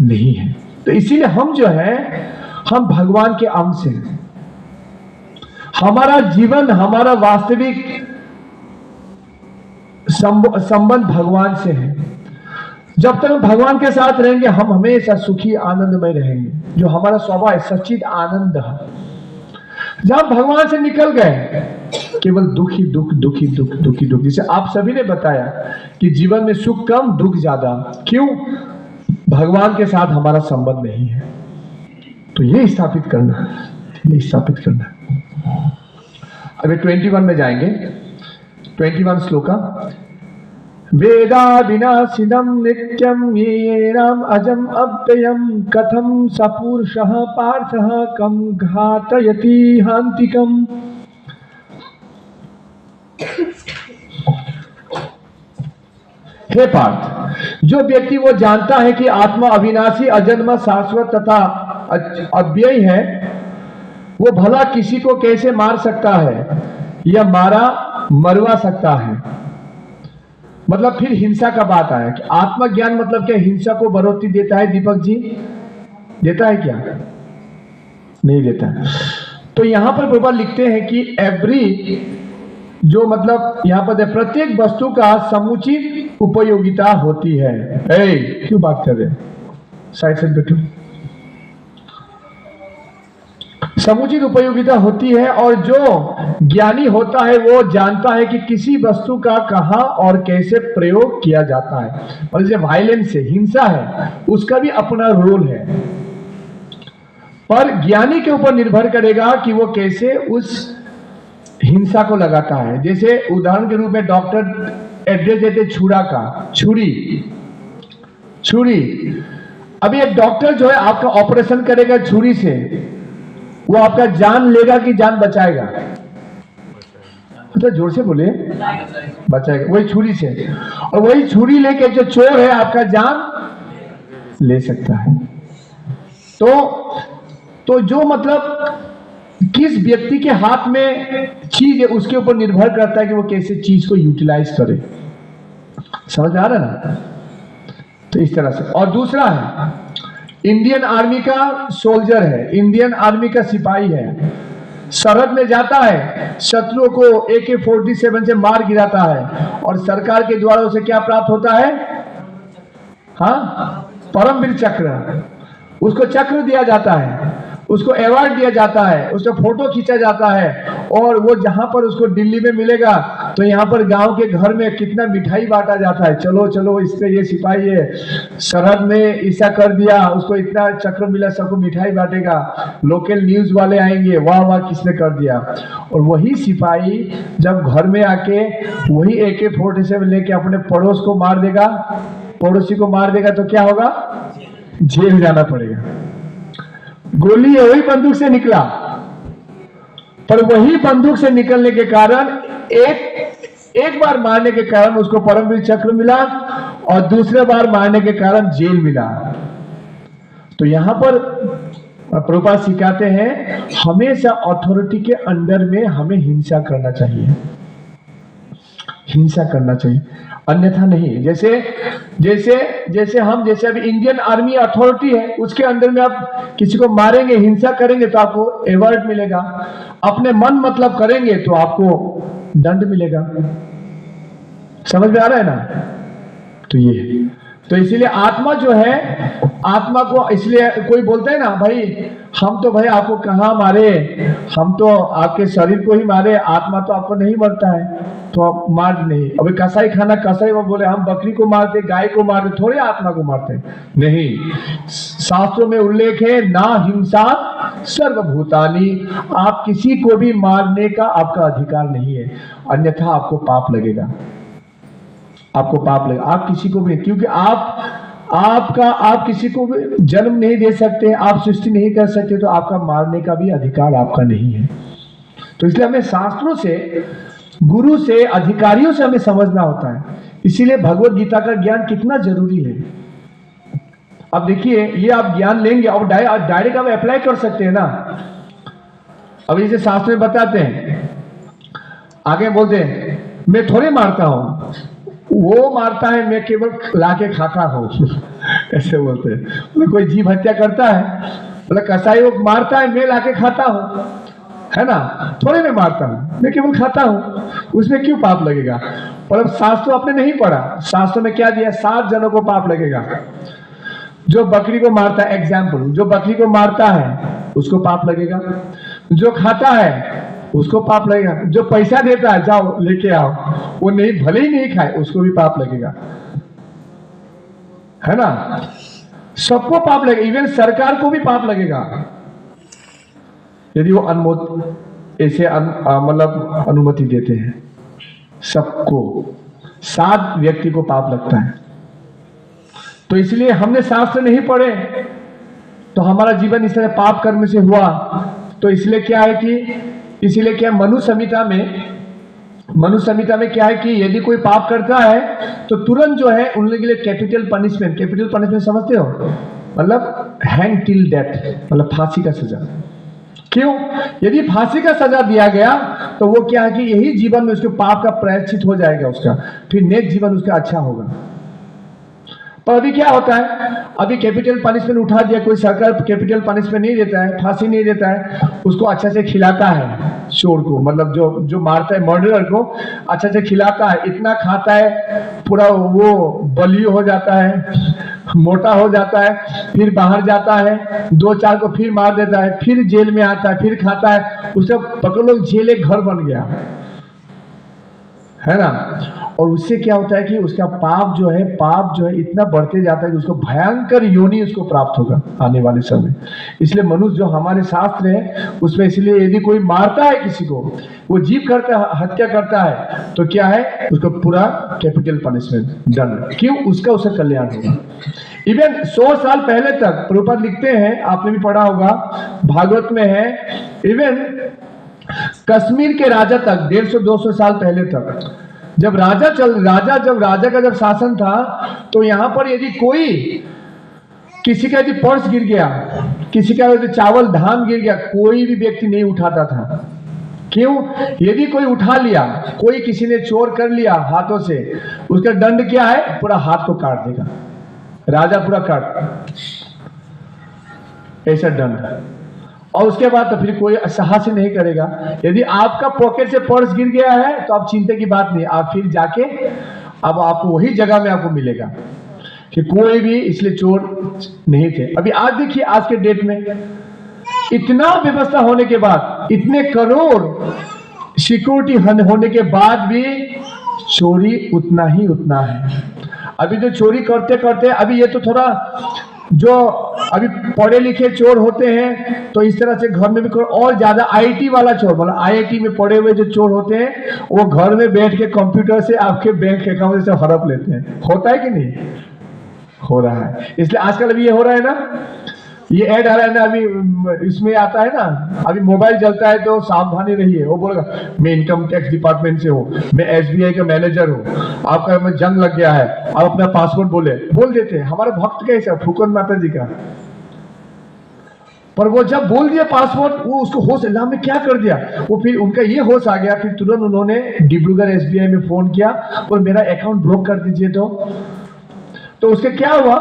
नहीं है। तो इसीलिए हम जो है, हम भगवान के अंश हैं। हमारा जीवन, हमारा वास्तविक संबंध भगवान से है। जब तक भगवान के साथ रहेंगे, हम हमेशा सुखी आनंदमय रहेंगे। जो हमारा स्वभाव है सच्चिद आनंद है। जब भगवान से निकल गए, केवल दुखी दुख। जैसे आप सभी ने बताया कि जीवन में सुख कम, दुख ज्यादा। क्यों? भगवान के साथ हमारा संबंध नहीं है। तो ये स्थापित करना है। अभी 21 में जाएंगे। 21 श्लोका। वेदा विनाशिनम नित्यम ये राम अजम अव्ययम कथम सपुरुषः पार्थः कम घातयति हान्तिकम। हे पार्थ, जो व्यक्ति वो जानता है कि आत्मा अविनाशी, अजन्मा, शाश्वत तथा अव्यय है, वो भला किसी को कैसे मार सकता है या मरवा सकता है। मतलब फिर हिंसा का बात आया कि आत्मज्ञान मतलब क्या हिंसा को बढ़ोतरी देता है? दीपक जी, देता है क्या? नहीं देता। तो यहां पर प्रभुपाद लिखते हैं कि एवरी, जो मतलब यहां पर प्रत्येक वस्तु का समुचित उपयोगिता होती है। क्यों बात कर रहे हैं? साइड से बैठो। समुचित उपयोगिता होती है, और जो ज्ञानी होता है वो जानता है कि किसी वस्तु का कहां और कैसे प्रयोग किया जाता है। और जैसे वायलेंस है, हिंसा है, उसका भी अपना रोल है, पर ज्ञानी के ऊपर निर्भर करेगा कि वो कैसे उस हिंसा को लगाता है। जैसे उदाहरण के रूप में डॉक्टर एड्रेस देते छुरा का, छुरी। अभी एक डॉक्टर जो है आपका ऑपरेशन करेगा छुरी से, वो आपका जान लेगा कि जान बचाएगा? तो जोर से बोले, बचाएगा, वही छुरी से। और वही छुरी लेके जो चोर है आपका जान ले सकता है। तो जो मतलब किस व्यक्ति के हाथ में चीज है उसके ऊपर निर्भर करता है कि वो कैसे चीज को यूटिलाइज करे। समझ में आ रहा है ना? तो इस तरह से। और दूसरा है, इंडियन आर्मी का सोल्जर है, इंडियन आर्मी का सिपाही है, सरहद में जाता है, शत्रुओं को AK-47 से मार गिराता है, और सरकार के द्वारा उसे क्या प्राप्त होता है? हाँ, परमवीर चक्र। उसको चक्र दिया जाता है। उसको अवार्ड दिया जाता है, उसका फोटो खींचा जाता है, और वो जहां पर उसको दिल्ली में मिलेगा तो यहाँ पर गांव के घर में कितना मिठाई बांटा जाता है, चलो चलो इससे ये सिपाही है सरहद में ऐसा कर दिया, उसको इतना चक्र मिला, सबको मिठाई बांटेगा, लोकल न्यूज वाले आएंगे, वाह वाह किसने कर दिया। और वही सिपाही जब घर में आके वही AK-47 लेके अपने पड़ोस को मार देगा, पड़ोसी को मार देगा, तो क्या होगा? जेल जाना पड़ेगा। गोली वही बंदूक से निकला, पर वही बंदूक से निकलने के कारण एक बार मारने के कारण उसको परमवीर चक्र मिला, और दूसरे बार मारने के कारण जेल मिला। तो यहां पर प्रभुपाद सिखाते हैं हमेशा अथॉरिटी के अंडर में हमें हिंसा करना चाहिए, हिंसा करना चाहिए, अन्यथा नहीं। जैसे हम अभी इंडियन आर्मी अथॉरिटी है, उसके अंदर में आप किसी को मारेंगे, हिंसा करेंगे तो आपको अवार्ड मिलेगा, अपने मन मतलब करेंगे तो आपको दंड मिलेगा। समझ में आ रहा है ना? तो ये तो इसीलिए आत्मा जो है, आत्मा को इसलिए कोई बोलते हैं ना भाई हम तो भाई आपको कहाँ मारे, हम तो आपके शरीर को ही मारे, आत्मा तो आपको नहीं मरता है तो आप मार नहीं। अभी कसाई खाना, कसाई वो बोले हम बकरी को मारते, गाय को मारते, थोड़े आत्मा को मारते नहीं। शास्त्रों में उल्लेख है ना हिंसा सर्वभूतानि, आप किसी को भी मारने का आपका अधिकार नहीं है, अन्यथा आपको पाप लगेगा, आपको पाप लगेगा। आप किसी को भी, क्योंकि आप किसी को भी जन्म नहीं दे सकते, आप सृष्टि नहीं कर सकते, तो आपका मारने का भी अधिकार आपका नहीं है। तो इसलिए हमें शास्त्रों से, गुरु से, अधिकारियों से हमें समझना होता है। इसीलिए भगवत गीता का ज्ञान कितना जरूरी है। अब देखिए ये आप ज्ञान लेंगे और डायरेक्ट आप अप्लाई कर सकते हैं ना। अब जैसे शास्त्र में बताते हैं, आगे बोलते हैं मैं थोड़े मारता हूं, वो मारता है, मैं केवल लाके खाता हूं ऐसे बोलते हैं। मतलब कोई जीव हत्या करता है, मतलब कसाई वो मारता है, मैं लाके खाता हूं, है ना, थोड़े मैं मारता हूं, मैं केवल खाता हूं, उसमें क्यों पाप लगेगा? पर अब शास्त्र आपने नहीं पढ़ा, शास्त्र में क्या दिया? 7 जनों को पाप लगेगा। जो बकरी को मारता है, एग्जाम्पल, जो बकरी को मारता है उसको पाप लगेगा, जो खाता है उसको पाप लगेगा, जो पैसा देता है जाओ लेके आओ, वो नहीं, भले ही नहीं खाए उसको भी पाप लगेगा, है ना, सबको पाप लगेगा, इवन सरकार को भी पाप लगेगा यदि वो ऐसे मतलब अनुमति देते हैं। सबको 7 व्यक्ति को पाप लगता है। तो इसलिए हमने शास्त्र नहीं पढ़े तो हमारा जीवन इस तरह पाप कर्म से हुआ। तो इसलिए क्या है कि मनु संहिता में क्या है कि यदि कोई पाप करता है तो तुरंत जो है उनके लिए कैपिटल पनिशमेंट समझते हो, मतलब हैंग टिल डेथ, मतलब फांसी का सजा। क्यों? यदि फांसी का सजा दिया गया तो वो क्या है कि यही जीवन में उसके पाप का प्रायश्चित हो जाएगा, उसका फिर नेक्स्ट जीवन उसका अच्छा होगा। पर अभी क्या होता है, अभी कैपिटल पनिशमेंट उठा दिया, कोई सरकार कैपिटल पनिशमेंट नहीं देता है, फांसी नहीं देता है, उसको अच्छा से खिलाता है चोर को, मतलब जो मारता है मर्डरर को अच्छा से खिलाता है, इतना खाता है पूरा वो बलियो हो जाता है, मोटा हो जाता है, फिर बाहर जाता है, 2-4 को फिर मार देता है, फिर जेल में आता है, फिर खाता है, उसका पकड़ लो जेल एक घर बन गया, है ना। और उससे क्या होता है कि उसका पाप जो है इतना बढ़ते जाता है कि उसको भयंकर योनि उसको प्राप्त होगा आने वाले समय। इसलिए मनुष्य जो हमारे शास्त्र है उसमें, इसलिए यदि कोई मारता है किसी को, वो जीव करता है, हत्या करता है, तो क्या है उसको पूरा कैपिटल पनिशमेंट दंड। क्यों? उसका कल्याण होगा। इवन 100 साल पहले तक प्रभुपाद लिखते हैं, आपने भी पढ़ा होगा, भागवत में है, इवन कश्मीर के राजा तक 150-200 साल पहले तक जब राजा का शासन था, तो यहां पर यदि कोई किसी का यदि पर्स गिर गया, किसी का यदि चावल धान गिर गया, कोई भी व्यक्ति नहीं उठाता था। क्यों? यदि कोई उठा लिया, कोई किसी ने चोर कर लिया हाथों से, उसका दंड क्या है? पूरा हाथ को काट देगा राजा, पूरा काट, ऐसा दंड। और उसके बाद तो फिर कोई साहस नहीं करेगा। यदि आपका पॉकेट से पर्स गिर गया है तो आप चिंता की बात नहीं, आप फिर जाके अब आपको वही जगह में आपको मिलेगा कि कोई भी इसलिए चोर नहीं थे। अभी आज देखिए, आज के डेट में इतना व्यवस्था होने के बाद, इतने करोड़ सिक्योरिटी होने के बाद भी चोरी उतना है। अभी जो चोरी करते करते, अभी ये तो थोड़ा जो अभी पढ़े लिखे चोर होते हैं तो इस तरह से घर में भी, और ज्यादा आईटी वाला चोर, मतलब आईआईटी में पढ़े हुए जो चोर होते हैं वो घर में बैठ के कंप्यूटर से आपके बैंक अकाउंट से हड़प लेते हैं। होता है कि नहीं? हो रहा है। इसलिए आजकल अभी ये हो रहा है ना, ये ऐड आ रहा है ना, अभी इसमें आता है ना, अभी मोबाइल चलता है तो सावधानी रहिए। वो बोलेगा मैं इनकम टैक्स डिपार्टमेंट से हूँ, मैं एसबीआई का मैनेजर हूँ, आपका में जंग लग गया है, आप अपना पासवर्ड बोल देते हैं। हमारे भक्त कैसा, फूकन माता जी का, पर वो जब बोल दिया पासवर्ड, वो उसको होश, अल्लाह में क्या कर दिया, वो फिर उनका ये होश आ गया, फिर तुरंत उन्होंने डिब्रूगढ़ एसबीआई में फोन किया और मेरा अकाउंट ब्लॉक कर दीजिए। तो उसके क्या हुआ,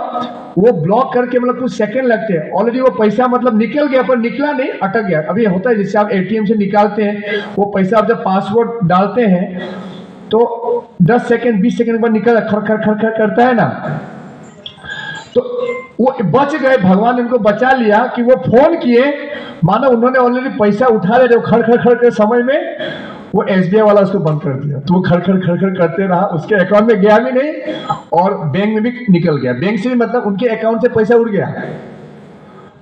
वो ब्लॉक करके मतलब कुछ सेकंड लगते हैं, ऑलरेडी वो पैसा मतलब निकल गया, पर निकला नहीं, अटक गया। अभी होता है जैसे आप एटीएम से निकालते हैं वो पैसा, आप जब पासवर्ड डालते हैं तो 10 सेकंड 20 सेकंड बाद निकल खर खर खर खर करता है ना, तो वो बच गए। भगवान ने उनको बचा लिया कि वो फोन किए, मानो उन्होंने ऑलरेडी पैसा उठा लिया, जो खर खर खर के समय में वो एसबीआई वाला उसको बंद कर दिया। तो वो खर खर खर खर करते रहा, उसके अकाउंट में गया भी नहीं और बैंक में भी निकल गया। बैंक से भी मतलब उनके अकाउंट से पैसा उड़ गया,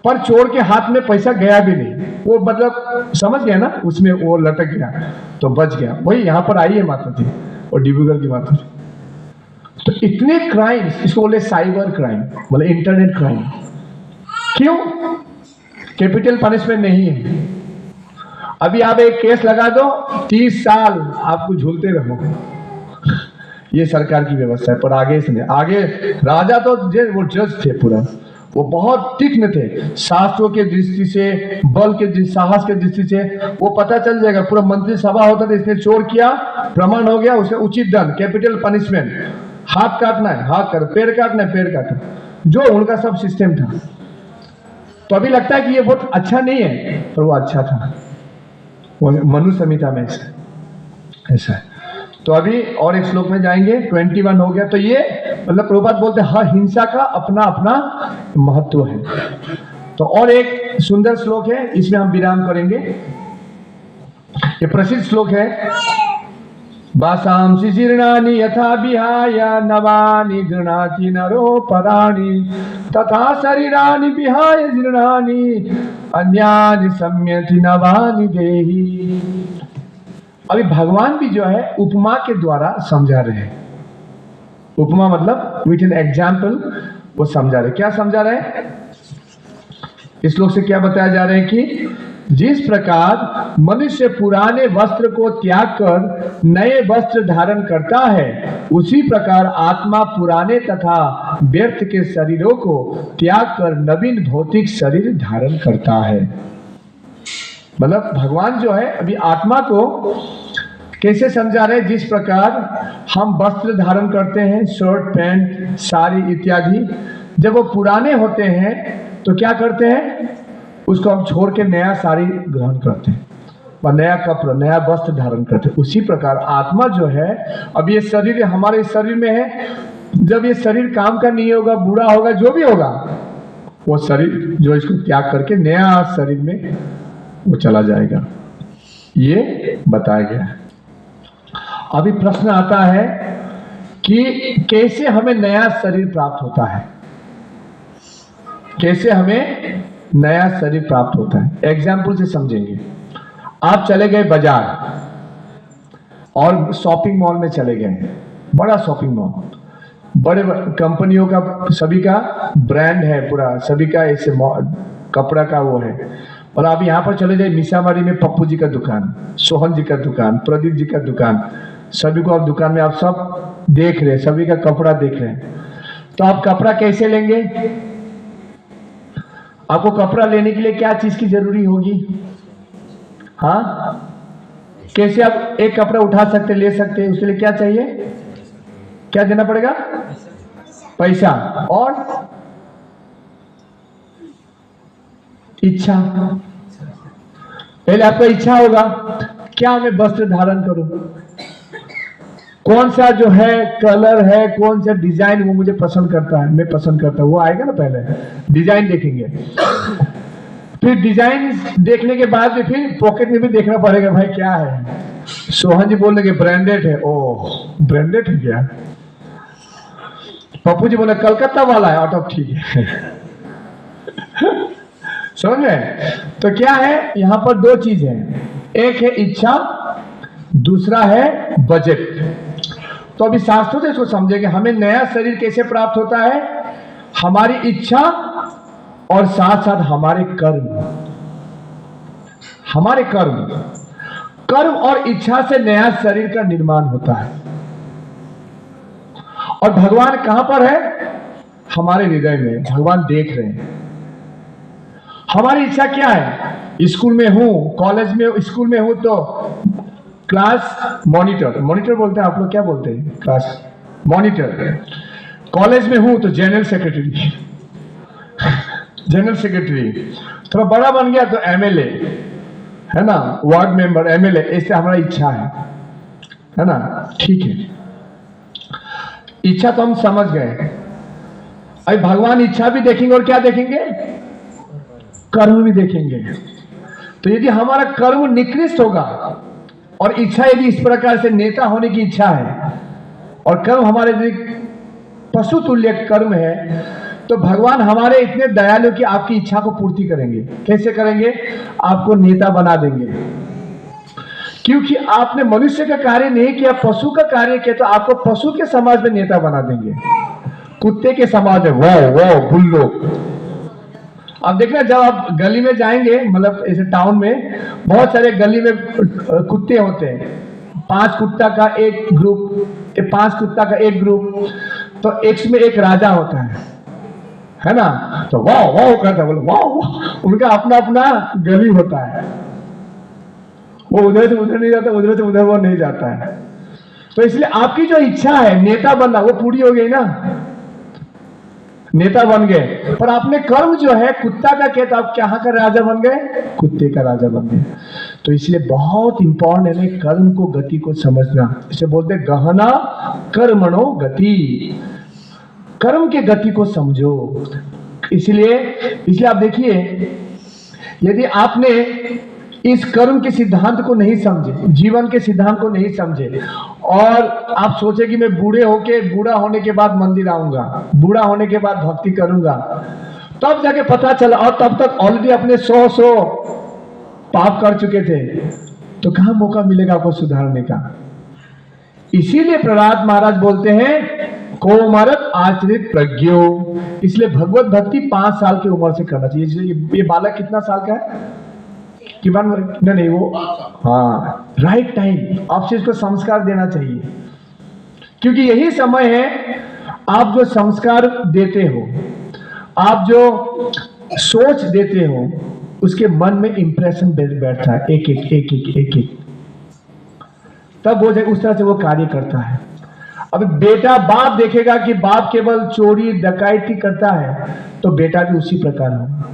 पर चोर के हाथ में पैसा गया भी नहीं। वो मतलब समझ गया ना, उसमें वो लटक गया तो बच गया। वही यहाँ पर आई है माता जी और डिब्रूगढ़ की माता जी। तो इतने क्राइम्स, इसको बोले साइबर क्राइम, बोले इंटरनेट क्राइम। क्यों? कैपिटल पनिशमेंट नहीं है। अभी आप एक केस लगा दो, 30 साल आपको झूलते रहो। ये सरकार की व्यवस्था है। पर आगे इसने, आगे राजा तो वो जज थे पूरा, वो बहुत तीक्ष्ण थे, शास्त्रों के दृष्टि से, बल के साहस के दृष्टि से वो पता चल जाएगा। पूरा मंत्री सभा होता था, इसने चोर किया, प्रमाण हो गया, उसे उचित दंड, कैपिटल पनिशमेंट, हाथ काटना है हाथ काटो, पैर काटना है पैर काटो, जो उनका सब सिस्टम था। तो अभी लगता है कि ये बहुत अच्छा नहीं है, पर वो अच्छा था। वो मनु संहिता में ऐसा है। तो अभी और एक श्लोक में जाएंगे, 21 हो गया। तो ये मतलब प्रभुपाद बोलते हैं हर हिंसा का अपना अपना महत्व है। तो और एक सुंदर श्लोक है, इसमें हम विराम करेंगे। ये प्रसिद्ध श्लोक है, वासांसि जीर्णानि यथा विहाय नवानि गृह्णाति नरो पराणि तथा शरीरानि विहाय जीर्णानि अन्यानि सम्यति नवानि देहि। अभी भगवान भी जो है उपमा के द्वारा समझा रहे हैं। उपमा मतलब विथ एन एग्जाम्पल वो समझा रहे। क्या समझा रहे हैं? इस श्लोक से क्या बताया जा रहा है कि जिस प्रकार मनुष्य पुराने वस्त्र को त्याग कर नए वस्त्र धारण करता है, उसी प्रकार आत्मा पुराने तथा व्यर्थ के शरीरों को त्याग कर नवीन भौतिक शरीर धारण करता है। मतलब भगवान जो है अभी आत्मा को कैसे समझा रहे हैं, जिस प्रकार हम वस्त्र धारण करते हैं, शर्ट पैंट साड़ी इत्यादि, जब वो पुराने होते हैं तो क्या करते हैं, उसको हम छोड़ के नया साड़ी ग्रहण करते हैं और नया कपड़ा नया वस्त्र धारण करते हैं। उसी प्रकार आत्मा जो है, अब ये शरीर हमारे शरीर में है, जब ये शरीर काम का नहीं होगा, बुरा होगा, जो भी होगा, वो शरीर जो इसको त्याग करके नया शरीर में वो चला जाएगा, ये बताया गया है। अभी प्रश्न आता है कि कैसे हमें नया शरीर प्राप्त होता है, कैसे हमें नया शरीर प्राप्त होता है। एग्जाम्पल से समझेंगे। आप चले गए बाजार और शॉपिंग मॉल में चले गए, बड़ा शॉपिंग मॉल, बड़े कंपनियों का, सभी का ब्रांड है पूरा, सभी का ऐसे कपड़ा का वो है। और आप यहाँ पर चले जाए मिसामारी में, पप्पू जी का दुकान, सोहन जी का दुकान, प्रदीप जी का दुकान, सभी को आप दुकान में आप सब देख रहे हैं, सभी का कपड़ा देख रहे हैं। तो आप कपड़ा कैसे लेंगे? आपको कपड़ा लेने के लिए क्या चीज की जरूरी होगी? हाँ, कैसे आप एक कपड़ा उठा सकते, ले सकते हैं? उसके लिए क्या चाहिए, क्या देना पड़ेगा? पैसा और इच्छा। पहले आपका इच्छा होगा, क्या मैं वस्त्र धारण करूं, कौन सा जो है कलर है, कौन सा डिजाइन वो मुझे पसंद करता है, मैं पसंद करता हूं, वो आएगा ना, पहले डिजाइन देखेंगे, फिर डिजाइन देखने के बाद भी फिर पॉकेट में भी देखना पड़ेगा भाई क्या है। सोहन जी बोलने के ब्रांडेड है, ओह ब्रांडेड है क्या। पप्पू जी बोले कलकत्ता वाला है, ऑटो ठीक है। समझ में? तो क्या है यहाँ पर दो चीज है, एक है इच्छा, दूसरा है बजट। तो अभी शास्त्रों से इसको समझेंगे, हमें नया शरीर कैसे प्राप्त होता है, हमारी इच्छा और साथ साथ हमारे कर्म। हमारे कर्म और इच्छा से नया शरीर का निर्माण होता है। और भगवान कहां पर है? हमारे हृदय में। भगवान देख रहे हैं हमारी इच्छा क्या है। स्कूल में हूं, कॉलेज में, स्कूल में हूं तो क्लास मॉनिटर बोलते हैं, आप लोग क्या बोलते हैं? Class monitor. कॉलेज में हूं तो जनरल सेक्रेटरी जनरल सेक्रेटरी। थोड़ा बड़ा बन गया तो एमएलए, है ना, वार्ड मेंबर, एमएलए। ऐसे हमारा इच्छा है ना, ठीक है। इच्छा तो हम समझ गए। अभी भगवान इच्छा भी देखेंगे और क्या देखेंगे? कर्म भी देखेंगे। तो यदि हमारा कर्म निकृष्ट होगा और इच्छा यदि इस प्रकार से नेता होने की इच्छा है और कर्म हमारे पशु तुल्य कर्म है, तो भगवान हमारे इतने दयालु कि आपकी इच्छा को पूर्ति करेंगे। कैसे करेंगे? आपको नेता बना देंगे, क्योंकि आपने मनुष्य का कार्य नहीं किया, पशु का कार्य किया, तो आपको पशु के समाज में नेता बना देंगे। कुत्ते के समाज में वो बुल्लो। अब देखना, जब आप गली में जाएंगे, मतलब ऐसे टाउन में बहुत सारे गली में कुत्ते होते हैं, 5 कुत्ता का एक ग्रुप, 5 कुत्ता का एक ग्रुप, तो एक में एक राजा होता है ना। तो वाह करता है, बोले वाह। उनका अपना अपना गली होता है, वो उधर से उधर नहीं जाता, उधर से उधर वो नहीं जाता है। तो इसलिए आपकी जो इच्छा है नेता बनना, वो पूरी हो गई ना, नेता बन गए। पर आपने कर्म जो है कुत्ता का किया, तो आप कहाँ का राजा बन गए? कुत्ते का राजा बन गए। तो इसलिए बहुत इंपॉर्टेंट है कर्म को, गति को समझना। इसे बोलते हैं गहना कर्मणो गति। कर्म के गति को समझो। इसलिए आप देखिए, यदि आपने इस कर्म के सिद्धांत को नहीं समझे, जीवन के सिद्धांत को नहीं समझे, और आप सोचे कि मैं बूढ़ा होने के बाद मंदिर आऊंगा, बूढ़ा होने के बाद भक्ति करूंगा, तब जाके पता चला, और तब तक ऑलरेडी अपने 100 पाप कर चुके थे, तो कहां मौका मिलेगा आपको सुधारने का। इसीलिए प्रहलाद महाराज बोलते हैं कोमरत आचरित प्रज्ञो। इसलिए भगवत भक्ति 5 साल की उम्र से करना चाहिए। ये बालक कितना साल का है कि नहीं वो, हाँ, राइट टाइम आपसे इसको संस्कार देना चाहिए, क्योंकि यही समय है आप जो संस्कार देते हो, आप जो सोच देते हो, उसके मन में इंप्रेशन बैठता है, एक तब वो उस तरह से वो कार्य करता है। अब बेटा, बाप देखेगा कि बाप केवल चोरी डकैती करता है, तो बेटा भी उसी प्रकार होगा।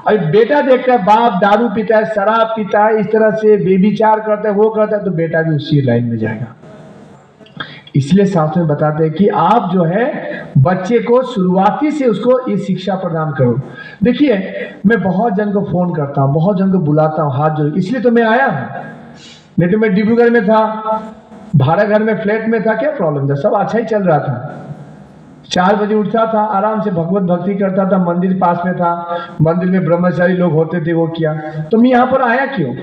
अभी बेटा देखता है बाप दारू पीता है, शराब पीता है, इस तरह से बेविचार करता है, वो करता है, तो बेटा भी उसी लाइन में जाएगा। इसलिए शास्त्र में बताते हैं कि आप जो है बच्चे को शुरुआती से उसको ये शिक्षा प्रदान करो। देखिए, मैं बहुत जन को फोन करता हूँ, बहुत जन को बुलाता हूँ, हाथ जोड़, इसलिए तो मैं आया हूँ। नहीं तो मैं डिब्रूगढ़ में था, भाड़ा घर में फ्लैट में था, क्या प्रॉब्लम था, सब अच्छा ही चल रहा था। 4 बजे उठता था, आराम से भगवत भक्ति करता था, मंदिर पास में था, मंदिर में ब्रह्मचारी लोग होते थे, वो किया। तो मैं यहाँ पर आया क्यों?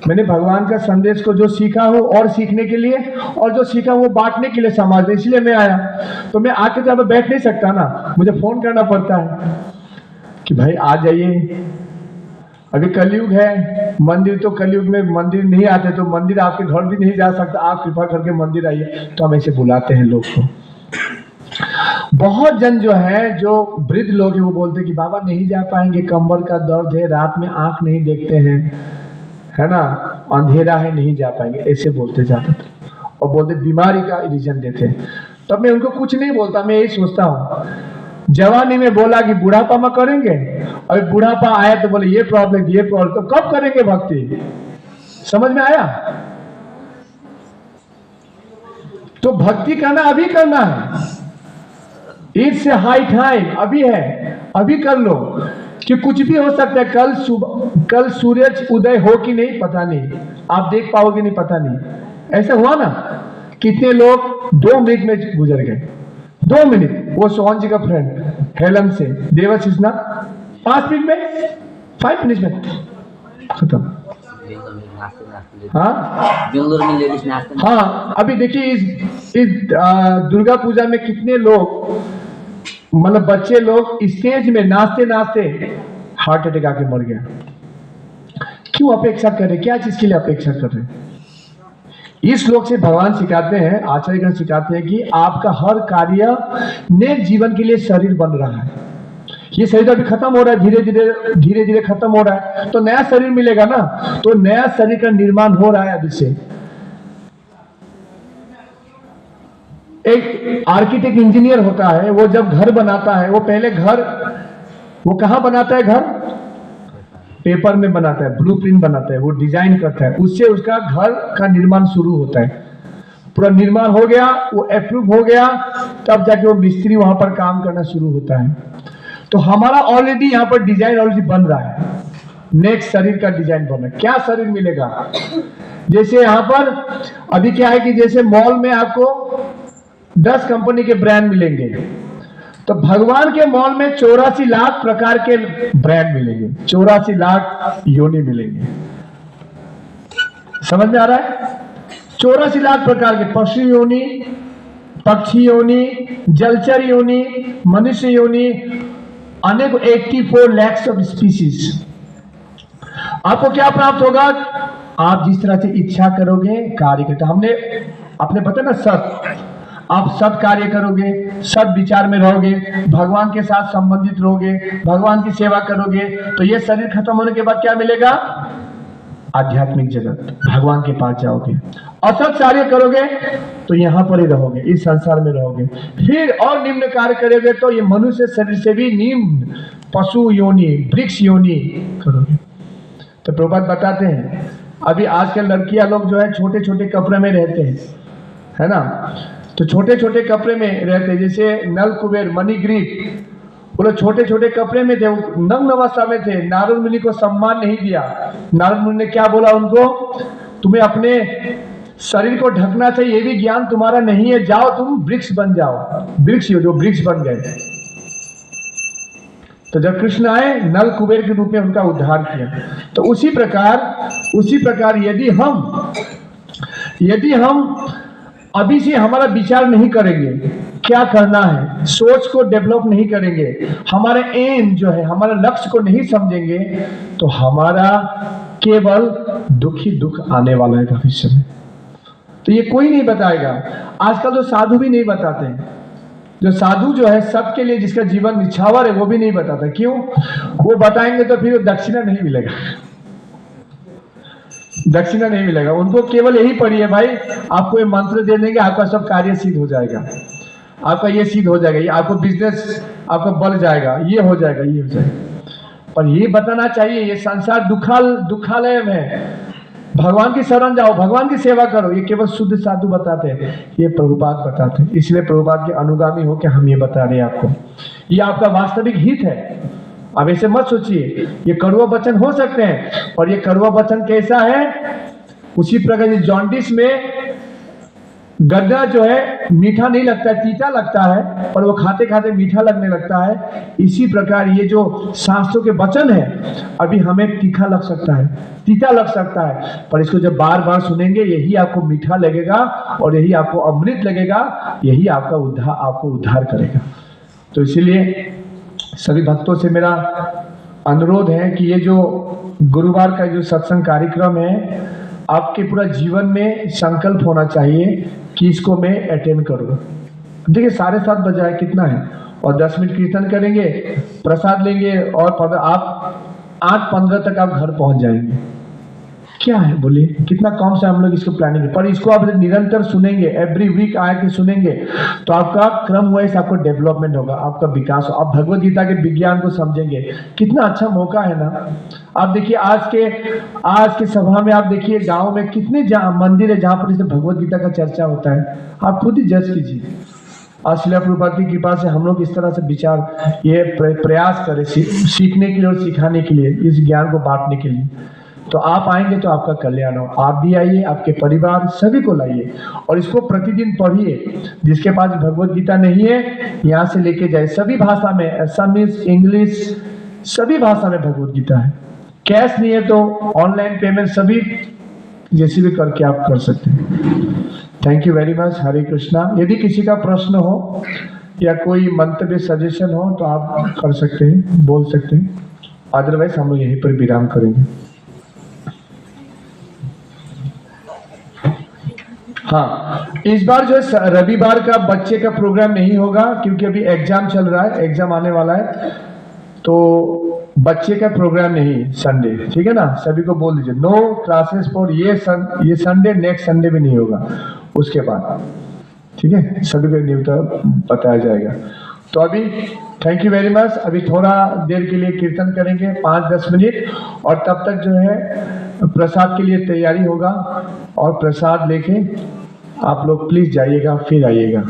मैंने भगवान का संदेश को जो सीखा हो और सीखने के लिए, और जो सीखा वो बांटने के लिए समाज में, इसलिए मैं आया। तो मैं आके तो बैठ नहीं सकता ना, मुझे फोन करना पड़ता है कि भाई आ जाइए। अभी कलयुग है, मंदिर तो कलयुग में मंदिर नहीं आते, तो मंदिर आपके घर भी नहीं जा सकता, आप कृपा करके मंदिर आइए। तो हम ऐसे बुलाते हैं लोग को। बहुत जन जो है, जो वृद्ध लोग हैं, वो बोलते हैं कि बाबा नहीं जा पाएंगे, कमर का दर्द है, रात में आंख नहीं देखते हैं, है ना, अंधेरा है, नहीं जा पाएंगे, ऐसे बोलते जाते थे। और बोलते बीमारी का रीजन देते। तब मैं उनको कुछ नहीं बोलता, मैं यही सोचता हूँ, जवानी में बोला कि बुढ़ापा में करेंगे, और बुढ़ापा आया तो बोले ये प्रॉब्लम, तो कब करेंगे भक्ति? समझ में आया? तो भक्ति करना अभी करना है, इट्स हाई टाइम, अभी है, अभी कर लो। कि कुछ भी हो सकता है, कल सूरज उदय हो कि नहीं पता नहीं, आप देख पाओगे नहीं पता नहीं। ऐसा हुआ ना, कितने लोग 2 मिनट में गुजर गए, 2 मिनट। वो सोहन जी का फ्रेंड हेलन से देवाशीष ना 5 मिनट में, 5 मिनट में खत्म। हाँ बेंगलुरु में लेडीज नाचते हैं। हाँ, अभी देखिए इस दुर्गा पूजा में कितने लोग, मतलब बच्चे लोग स्टेज में नाचते नाचते हार्ट अटैक आके मर गया। क्यों अपेक्षा कर रहे, क्या चीज के लिए अपेक्षा कर रहे? इस श्लोक से भगवान सिखाते हैं, आचार्यगण सिखाते हैं कि आपका हर कार्य नेक जीवन के लिए शरीर बन रहा है। ये शरीर अभी खत्म हो रहा है, धीरे धीरे खत्म हो रहा है, तो नया शरीर मिलेगा ना। तो नया शरीर का निर्माण हो रहा है अभी से। एक आर्किटेक्ट इंजीनियर होता है, वो जब घर बनाता है, वो पहले घर वो कहाँ बनाता है? घर पेपर में बनाता है, ब्लूप्रिंट बनाता है, वो डिजाइन करता है, उससे उसका घर का निर्माण शुरू होता है। पूरा निर्माण हो गया, वो अप्रूव हो गया, तब जाके वो मिस्त्री वहां पर काम करना शुरू होता है। तो हमारा ऑलरेडी यहाँ पर डिजाइन ऑलरेडी बन रहा है, नेक्स्ट शरीर का डिजाइन बन रहा है। क्या शरीर मिलेगा? जैसे यहाँ पर अभी क्या है कि जैसे मॉल में आपको 10 कंपनी के ब्रांड मिलेंगे, तो भगवान के मॉल में 84 लाख प्रकार के ब्रांड मिलेंगे, 84 लाख योनि मिलेंगे। समझ में आ रहा है? 84 लाख प्रकार के पशु योनि, पक्षी योनि, जलचर योनि, मनुष्य योनि, अनेक 84 lakhs ऑफ स्पीसीज। आपको क्या प्राप्त होगा? आप जिस तरह से इच्छा करोगे कार्य करते, हमने आपने पता ना, सत, आप सत कार्य करोगे, सत विचार में रहोगे, भगवान के साथ संबंधित रहोगे, भगवान की सेवा करोगे, तो ये शरीर खत्म होने के बाद क्या मिलेगा? आध्यात्मिक जगत, भगवान के पास जाओगे। असत कार्य करोगे तो यहाँ पर ही रहोगे, इस संसार में रहोगे। फिर और निम्न कार्य करोगे तो ये मनुष्य शरीर से भी निम्न पशु योनि, वृक्ष योनि करोगे। तो प्रभुपाद बताते हैं, अभी आजकल लड़कियां लोग जो है छोटे छोटे कपड़े में रहते हैं, है ना, तो छोटे छोटे कपड़े में रहते हैं, जैसे नल कुबेर, मणिग्रीव, वो लोग छोटे छोटे कपड़े में थे, नग्न अवस्था में थे। नारद मुनि को सम्मान नहीं दिया। नारद मुनि ने क्या बोला उनको? तुम्हें अपने शरीर को ढकना चाहिए, ये भी ज्ञान तुम्हारा नहीं है, जाओ तुम वृक्ष बन जाओ। वृक्ष, जो वृक्ष बन गए। तो जब कृष्ण आए, नल कुबेर के रूप में उनका उद्धार किया। तो उसी प्रकार यदि हम अभी से हमारा विचार नहीं करेंगे क्या करना है, सोच को डेवलप नहीं करेंगे, हमारे एम जो है, हमारे लक्ष्य को नहीं समझेंगे, तो हमारा केवल दुख ही दुख आने वाला है भविष्य में। तो ये कोई नहीं बताएगा। आजकल तो साधु भी नहीं बताते हैं। जो साधु जो है सबके लिए, जिसका जीवन निछावर है, वो भी नहीं बताता। क्यों? वो बताएंगे तो फिर दक्षिणा नहीं मिलेगा, दक्षिणा नहीं मिलेगा। उनको केवल यही पड़ी है, भाई आपको ये मंत्र दे देंगे, आपका सब कार्य सिद्ध हो जाएगा, आपका ये सिद्ध हो जाएगा, ये आपको बिजनेस आपका बढ़ जाएगा, ये हो जाएगा, ये हो जाएगा। पर ये बताना चाहिए, ये संसार दुखालय है, भगवान की शरण जाओ, भगवान की सेवा करो। ये केवल शुद्ध साधु बताते हैं, ये प्रभुपाद बताते हैं। इसलिए प्रभुपाद के अनुगामी हो के हम ये बता रहे हैं आपको। ये आपका वास्तविक हित है। अब ऐसे मत सोचिए ये कड़वा वचन हो सकते हैं, और ये कड़वा वचन कैसा है? उसी प्रकार जॉन्डिस में गड्ढा जो है मीठा नहीं लगता है, तीता लगता है, पर वो खाते खाते मीठा लगने लगता है। इसी प्रकार ये जो शास्त्रों के वचन है, अभी हमें तीखा लग सकता है, तीता लग सकता है, पर इसको जब बार बार सुनेंगे, यही आपको मीठा लगेगा और यही आपको अमृत लगेगा, यही आपको उद्धार करेगा। तो इसीलिए सभी भक्तों से मेरा अनुरोध है कि ये जो गुरुवार का जो सत्संग कार्यक्रम है, आपके पूरा जीवन में संकल्प होना चाहिए कि इसको मैं अटेंड करूँ। देखिए 7:30 बजा है, कितना है, और 10 मिनट कीर्तन करेंगे, प्रसाद लेंगे, और आप 8:15 तक आप घर पहुंच जाएंगे। क्या है बोलिए, कितना कम से हम लोग इसको प्लानिंग है। पर इसको आप निरंतर सुनेंगे, एवरी वीक आके सुनेंगे, तो आपका क्रम वाइज आपको डेवलपमेंट होगा, आपका विकास होगा। आप भगवद गीता के विज्ञान को समझेंगे। कितना अच्छा मौका है ना। आप देखिए आज के सभा में, आप देखिए गांव में कितने मंदिर है जहां पर इसे भगवद गीता का चर्चा होता है। आप खुद ही जज कीजिए। और श्रील प्रभुपाद की कृपा से हम लोग इस तरह से विचार ये प्रयास करें सीखने के लिए और सिखाने के लिए, इस ज्ञान को बांटने के लिए। तो आप आएंगे तो आपका कल्याण हो। आप भी आइए, आपके परिवार सभी को लाइए और इसको प्रतिदिन पढ़िए। जिसके पास भगवत गीता नहीं है यहाँ से लेके जाए, सभी भाषा में, असमीज, इंग्लिश, सभी भाषा में भगवत गीता है। कैश नहीं है तो ऑनलाइन पेमेंट सभी जैसे भी करके आप कर सकते हैं। Thank you very much. Hare Krishna. यदि किसी का प्रश्न हो या कोई मंतव्य सजेशन हो तो आप कर सकते हैं, बोल सकते हैं, अदरवाइज हम लोग यहीं पर विराम करेंगे। हाँ, इस बार जो है रविवार का बच्चे का प्रोग्राम नहीं होगा क्योंकि अभी एग्जाम चल रहा है, एग्जाम आने वाला है, तो बच्चे का प्रोग्राम नहीं संडे, ठीक है ना। सभी को बोल दीजिए नो क्लासेस फॉर ये संडे, नेक्स्ट संडे भी नहीं होगा उसके बाद, ठीक है। सभी को न्यूता बताया जाएगा। तो अभी थैंक यू वेरी मच। अभी थोड़ा देर के लिए कीर्तन करेंगे 5-10 मिनट, और तब तक जो है प्रसाद के लिए तैयारी होगा, और प्रसाद लेके आप लोग प्लीज जाइएगा, फिर आइएगा।